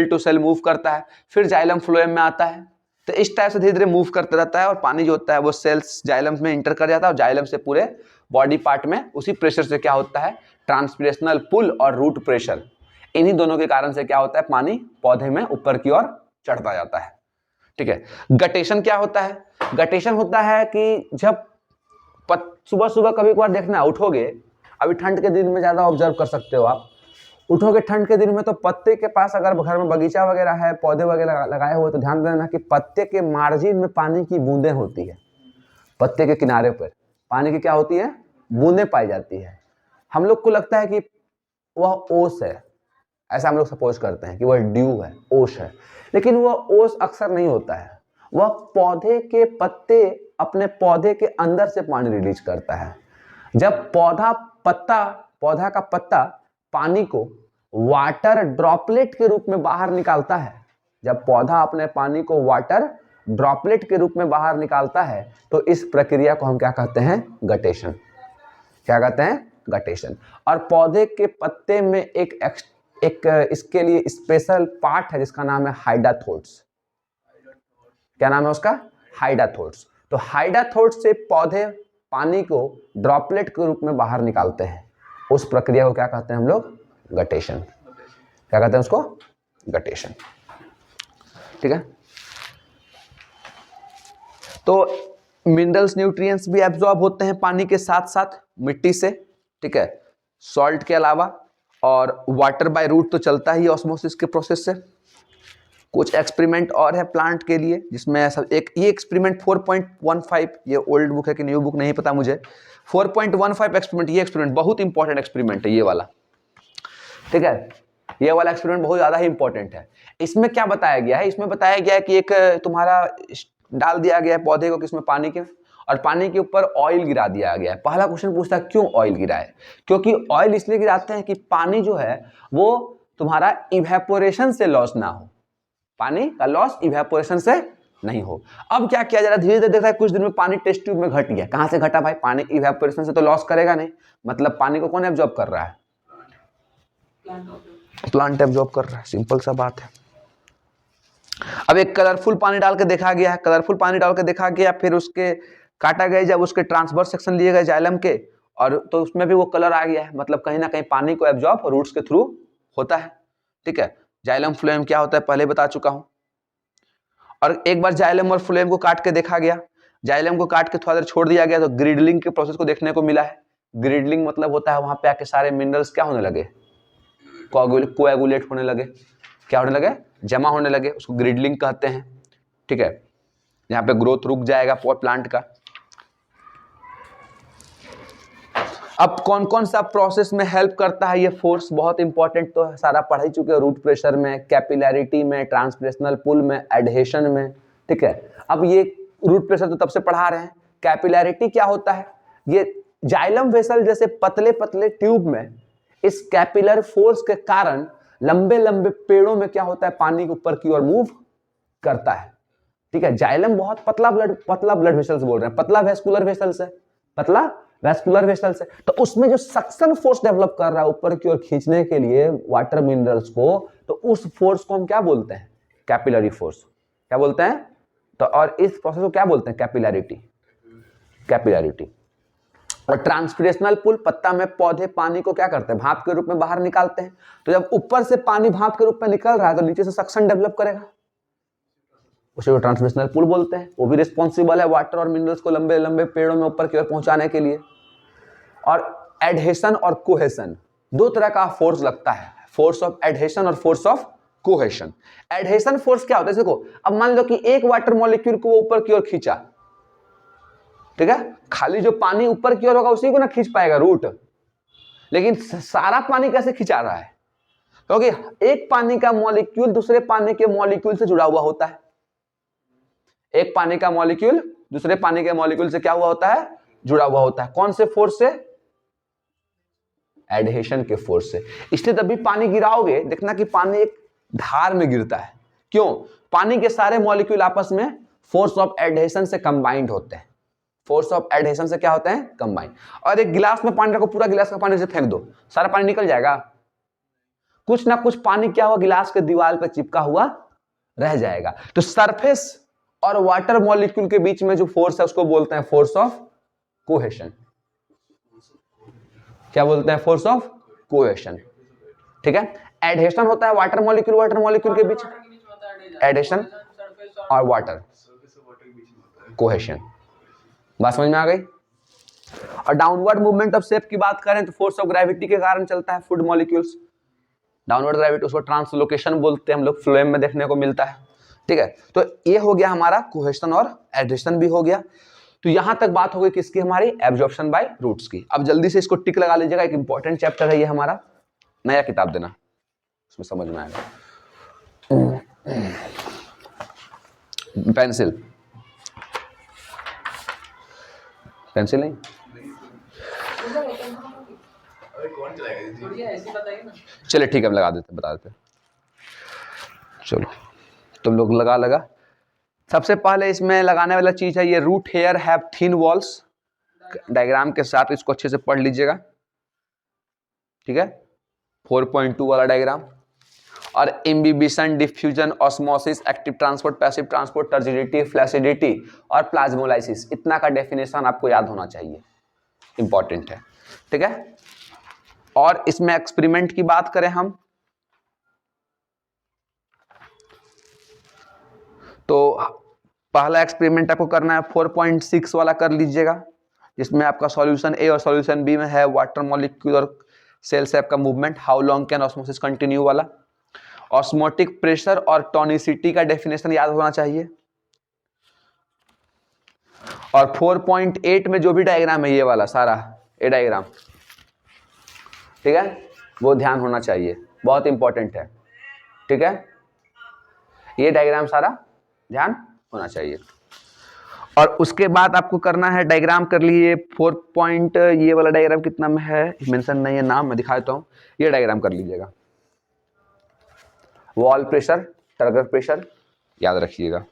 टू सेल मूव करता है, फिर जाइलम फ्लोएम में आता है। तो इस टाइप से धीरे धीरे मूव करते रहता है और पानी जो होता है वो सेल्स जाइलम में इंटर कर जाता है और जाइलम से पूरे बॉडी पार्ट में उसी प्रेशर से क्या होता है? ट्रांसपिरेशनल पुल और रूट प्रेशर, इन्हीं दोनों के कारण से क्या होता है? पानी पौधे में ऊपर की ओर चढ़ता जाता है, ठीक है। गटेशन क्या होता है? गटेशन होता है कि जब सुबह सुबह कभी कभार देखना, उठोगे, अभी ठंड के दिन में ज्यादा ऑब्जर्व कर सकते हो आप, उठोगे ठंड के दिन में तो पत्ते के पास अगर घर में बगीचा वगैरह है, पौधे वगैरह लगाए हुए, तो ध्यान देना कि पत्ते के मार्जिन में पानी की बूंदें होती है। पत्ते के किनारे पर पानी की क्या होती है? बूंदें पाई जाती है। हम लोग को लगता है कि वह ओस है, ऐसा हम लोग सपोज करते हैं कि वह ड्यू है, ओस है, लेकिन वह ओस अक्सर नहीं होता है। वह पौधे के पत्ते अपने पौधे के अंदर से पानी रिलीज करता है। जब पौधा का पत्ता पानी को वाटर ड्रॉपलेट के रूप में बाहर निकालता है, जब पौधा अपने पानी को वाटर ड्रॉपलेट के रूप में बाहर निकालता है तो इस प्रक्रिया को हम क्या कहते हैं? गटेशन। क्या कहते हैं? गटेशन। और पौधे के पत्ते में एक इसके लिए स्पेशल पार्ट है जिसका नाम है हाइडाथोड्स। क्या नाम है उसका? हाइडाथोड्स। तो हाइडाथोड्स से पौधे पानी को ड्रॉपलेट के रूप में बाहर निकालते हैं। उस प्रक्रिया को क्या कहते हैं हम लोग? गटेशन। क्या कहते हैं उसको? गटेशन। ठीक है। तो मिनरल्स न्यूट्रिएंट्स भी एब्जॉर्ब होते हैं पानी के साथ साथ मिट्टी से। ठीक है, सॉल्ट के अलावा। और वाटर बाय रूट तो चलता ही ऑस्मोसिस के प्रोसेस से। कुछ एक्सपेरिमेंट और है प्लांट के लिए जिसमें ऐसा एक ये एक्सपेरिमेंट 4.15, ये ओल्ड बुक है कि न्यू बुक नहीं पता मुझे। 4.15 एक्सपेरिमेंट, ये एक्सपेरिमेंट बहुत इंपॉर्टेंट एक्सपेरिमेंट है ये वाला। ठीक है, ये वाला एक्सपेरिमेंट बहुत ज्यादा ही इंपॉर्टेंट है। इसमें क्या बताया गया है? इसमें बताया गया है कि एक तुम्हारा डाल दिया गया है पौधे को किसमें? पानी के, और पानी के ऊपर ऑयल गिरा दिया गया है। पहला क्वेश्चन पूछता है क्यों ऑयल गिरा है? क्योंकि ऑयल इसलिए गिराते हैं कि पानी जो है वो तुम्हारा इवेपोरेशन से लॉस ना हो, पानी का लॉस इवेपोरेशन से नहीं हो। अब क्या किया जा रहा है? धीरे धीरे देख रहा है कुछ दिन में पानी टेस्ट ट्यूब में घट गया। कहां से घटा भाई? पानी इवेपोरेशन से तो लॉस करेगा नहीं, मतलब पानी को कौन एब्जॉर्ब कर रहा है? प्लांट एब्जॉर्ब कर रहा है। सिंपल सा बात है। अब एक कलरफुल पानी डाल के देखा गया है, कलरफुल पानी डाल के देखा गया, फिर उसके काटा गया, जब उसके ट्रांसवर्स सेक्शन लिए गए जाइलम के, और तो उसमें भी वो कलर आ गया है। मतलब कहीं ना कहीं पानी को एब्जॉर्ब रूट्स के थ्रू होता है। ठीक है, जाइलम फ्लोएम क्या होता है पहले बता चुका हूं। और एक बार जाइलम और फ्लोएम को काट के देखा गया, जाइलम को काट के थोड़ा देर छोड़ दिया गया तो ग्रिडलिंग के प्रोसेस को देखने को मिला है। ग्रिडलिंग मतलब होता है वहां पे आके सारे मिनरल्स क्या होने लगे? कोएगुलेट होने लगे। क्या होने लगे? जमा होने लगे। उसको ग्रिडलिंग कहते हैं। ठीक है, यहाँ पे ग्रोथ रुक जाएगा प्लांट का। अब कौन कौन सा प्रोसेस में हेल्प करता है ये फोर्स? बहुत इंपॉर्टेंट तो सारा पढ़ ही चुके हो, रूट प्रेशर में, कैपिलैरिटी में, ट्रांसप्रेशनल पुल में, एडहेशन में। ठीक है, अब ये रूट प्रेशर तो तब से पढ़ा रहे हैं। कैपिलैरिटी क्या होता है? ये जाइलम वेसल जैसे पतले पतले ट्यूब में इस कैपिलर फोर्स के कारण लंबे लंबे पेड़ों में क्या होता है? पानी के ऊपर की ओर मूव करता है। ठीक है, जाइलम बहुत पतला ब्लड वेसल्स बोल रहे हैं, पतला वेस्कुलर वेसल्स है, पतला वेस्कुलर वेसल्स है। तो उसमें जो सक्शन फोर्स डेवलप कर रहा है ऊपर की ओर खींचने के लिए वाटर मिनरल्स को, तो उस फोर्स को हम क्या बोलते हैं? Capillary force. क्या बोलते हैं? तो और इस प्रोसेस को क्या बोलते हैं? कैपिलैरिटी। कैपिलैरिटी। और ट्रांसपिरेशनल पुल, पत्ता में पौधे पानी को क्या करते हैं? भाप के रूप में बाहर निकालते हैं। तो जब ऊपर से पानी भाप के रूप में निकल रहा है तो नीचे से सक्शन डेवलप करेगा, उसे ट्रांसमिशनल पुल बोलते हैं। वो भी रिस्पॉन्सिबल है वाटर और मिनरल्स को लंबे लंबे पेड़ों में ऊपर की ओर पहुंचाने के लिए। और एडहेशन और कोहेशन, दो तरह का फोर्स लगता है, फोर्स ऑफ एडहेशन और force of cohesion. Adhesion force क्या होता है? देखो, अब मान लो कि एक वाटर मॉलिक्यूल को वो ऊपर की ओर खींचा, ठीक है, खाली जो पानी ऊपर की ओर होगा उसी को ना खींच पाएगा रूट, लेकिन सारा पानी कैसे खिंचा रहा है? क्योंकि एक पानी का मॉलिक्यूल दूसरे पानी के मॉलिक्यूल से जुड़ा हुआ होता है। एक पानी का मॉलिक्यूल दूसरे पानी के मॉलिक्यूल से क्या हुआ होता है? जुड़ा हुआ होता है। कौन से फोर्स से? एडहेशन के फोर्स से। इसलिए तब भी पानी गिराओगे देखना कि पानी एक धार में गिरता है। क्यों? पानी के सारे मॉलिक्यूल आपस में फोर्स ऑफ एडहेशन से कंबाइंड होते हैं। फोर्स ऑफ एडहेशन से क्या होते हैं? कंबाइंड। और एक गिलास में पानी रखो, पूरा गिलास का पानी से फेंक दो, सारा पानी निकल जाएगा? कुछ ना कुछ पानी क्या हुआ? गिलास के दीवार पर चिपका हुआ रह जाएगा। तो सरफेस और वाटर मॉलिक्यूल के बीच में जो फोर्स है उसको बोलते हैं फोर्स ऑफ कोहेशन। क्या बोलते हैं? Force of cohesion. ठीक है, एडहेशन होता है वाटर मॉलिक्यूल के बीच, एडहेशन और वाटर कोहेशन। बात समझ में आ गई? और डाउनवर्ड मूवमेंट ऑफ शेप की बात करें तो फोर्स ऑफ ग्रेविटी के कारण चलता है फूड मॉलिक्यूल्स। डाउनवर्ड ग्रेविटी, उसको ट्रांसलोकेशन बोलते हैं हम लोग, फ्लोएम में देखने को मिलता है। ठीक है, तो ये हो गया हमारा कोहेशन और एडहेशन भी हो गया। तो यहां तक बात हो गई किसकी? हमारी एब्जॉर्प्शन बाय रूट्स की। अब जल्दी से इसको टिक लगा लीजिएगा, एक इंपॉर्टेंट चैप्टर है ये हमारा, नया किताब देना, उसमें समझ में आएगा। पेंसिल, पेंसिल नहीं, थोड़ी ऐसी बताइए ना। चलिए ठीक है, हम लगा देते, बता देते। चलो तुम लोग लगा। सबसे पहले इसमें लगाने वाला चीज है ये root hair have thin walls. Diagram के साथ इसको अच्छे से पढ़ लीजिएगा, ठीक है। 4.2 वाला डायग्राम। और imbibition, diffusion, osmosis, active transport, passive transport, turgidity, flaccidity और प्लाज्मोलाइसिस, इतना का डेफिनेशन आपको याद होना चाहिए, इंपॉर्टेंट है, ठीक है। और इसमें एक्सपेरिमेंट की बात करें हम तो पहला एक्सपेरिमेंट आपको करना है 4.6 वाला कर लीजिएगा, जिसमें आपका सॉल्यूशन ए और सॉल्यूशन बी में है वाटर मॉलिक्यूलर सेल से आपका movement, how long can osmosis continue वाला। ऑस्मोटिक प्रेशर और टॉनिसिटी का डेफिनेशन याद होना चाहिए। और 4.8 में जो भी डायग्राम है ये वाला सारा ए डायग्राम, ठीक है, वो ध्यान होना चाहिए, बहुत इंपॉर्टेंट है, ठीक है। ये डायग्राम सारा ध्यान होना चाहिए। और उसके बाद आपको करना है डायग्राम कर लिए 4. ये वाला डायग्राम कितना में है मेंशन नहीं है, नाम मैं दिखा देता हूं, ये डायग्राम कर लीजिएगा। वॉल प्रेशर, टर्गर प्रेशर याद रखिएगा।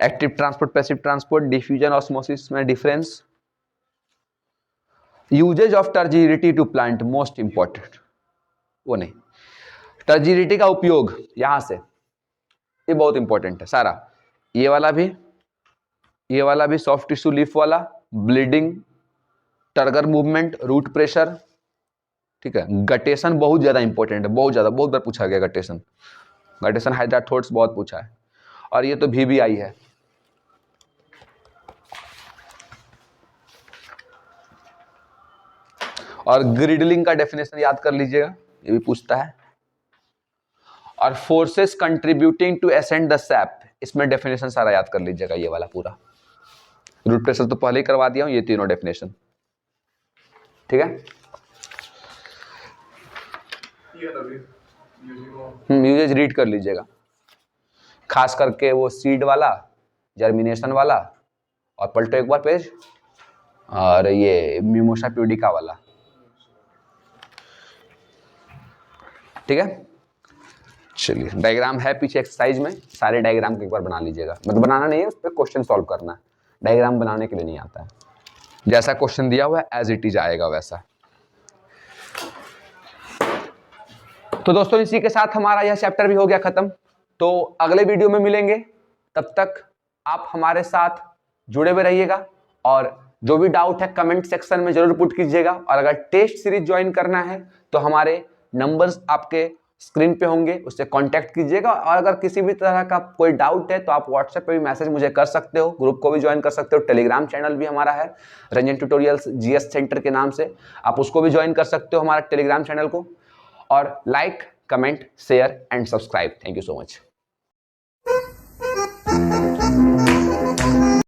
Active transport, passive transport, diffusion, osmosis में difference, uses of turgidity to plant, most important, वो नहीं, टर्जिडिटी का उपयोग यहां से, ये बहुत इंपॉर्टेंट है सारा। ये वाला भी सॉफ्ट टिश्यू लीफ वाला, bleeding, turgor movement, root pressure, ठीक है। गटेशन बहुत ज्यादा इंपॉर्टेंट है, बहुत बार पूछा गया गटेशन, हाइड्राथोर्स बहुत पूछा है। और ये तो VBI है। और ग्रिडलिंग का डेफिनेशन याद कर लीजिएगा, ये भी पूछता है। और forces contributing to ascend the sap, इसमें डेफिनेशन सारा याद कर लीजिएगा, ये वाला पूरा। रूट प्रेशर तो पहले ही करवा दिया हूं, ये तीनों डेफिनेशन, ठीक है। यूजेज रीड कर लीजिएगा, खास करके वो सीड वाला, जर्मिनेशन वाला, और पलटो एक बार पेज, और ये मिमोसा प्यूडिका वाला, ठीक है। चलिए डायग्राम है पीछे एक्सरसाइज में, सारे डायग्राम को एक बार बना लीजिएगा, मतलब बनाना नहीं है, उस पर क्वेश्चन सॉल्व करना है, डायग्राम बनाने के लिए नहीं आता है, जैसा क्वेश्चन दिया हुआ है एज इट इज आएगा वैसा। तो दोस्तों इसी के साथ हमारा यह चैप्टर भी हो गया खत्म। तो अगले वीडियो में मिलेंगे, तब तक आप हमारे साथ जुड़े हुए रहिएगा, और जो भी डाउट है कमेंट सेक्शन में जरूर पुट कीजिएगा। और अगर टेस्ट सीरीज ज्वाइन करना है तो हमारे नंबर्स आपके स्क्रीन पे होंगे, उससे कांटेक्ट कीजिएगा। और अगर किसी भी तरह का कोई डाउट है तो आप व्हाट्सएप पे भी मैसेज मुझे कर सकते हो, ग्रुप को भी ज्वाइन कर सकते हो, टेलीग्राम चैनल भी हमारा है रंजन ट्यूटोरियल्स GS सेंटर के नाम से, आप उसको भी ज्वाइन कर सकते हो हमारा टेलीग्राम चैनल को। और like, comment, share and subscribe. Thank you so much.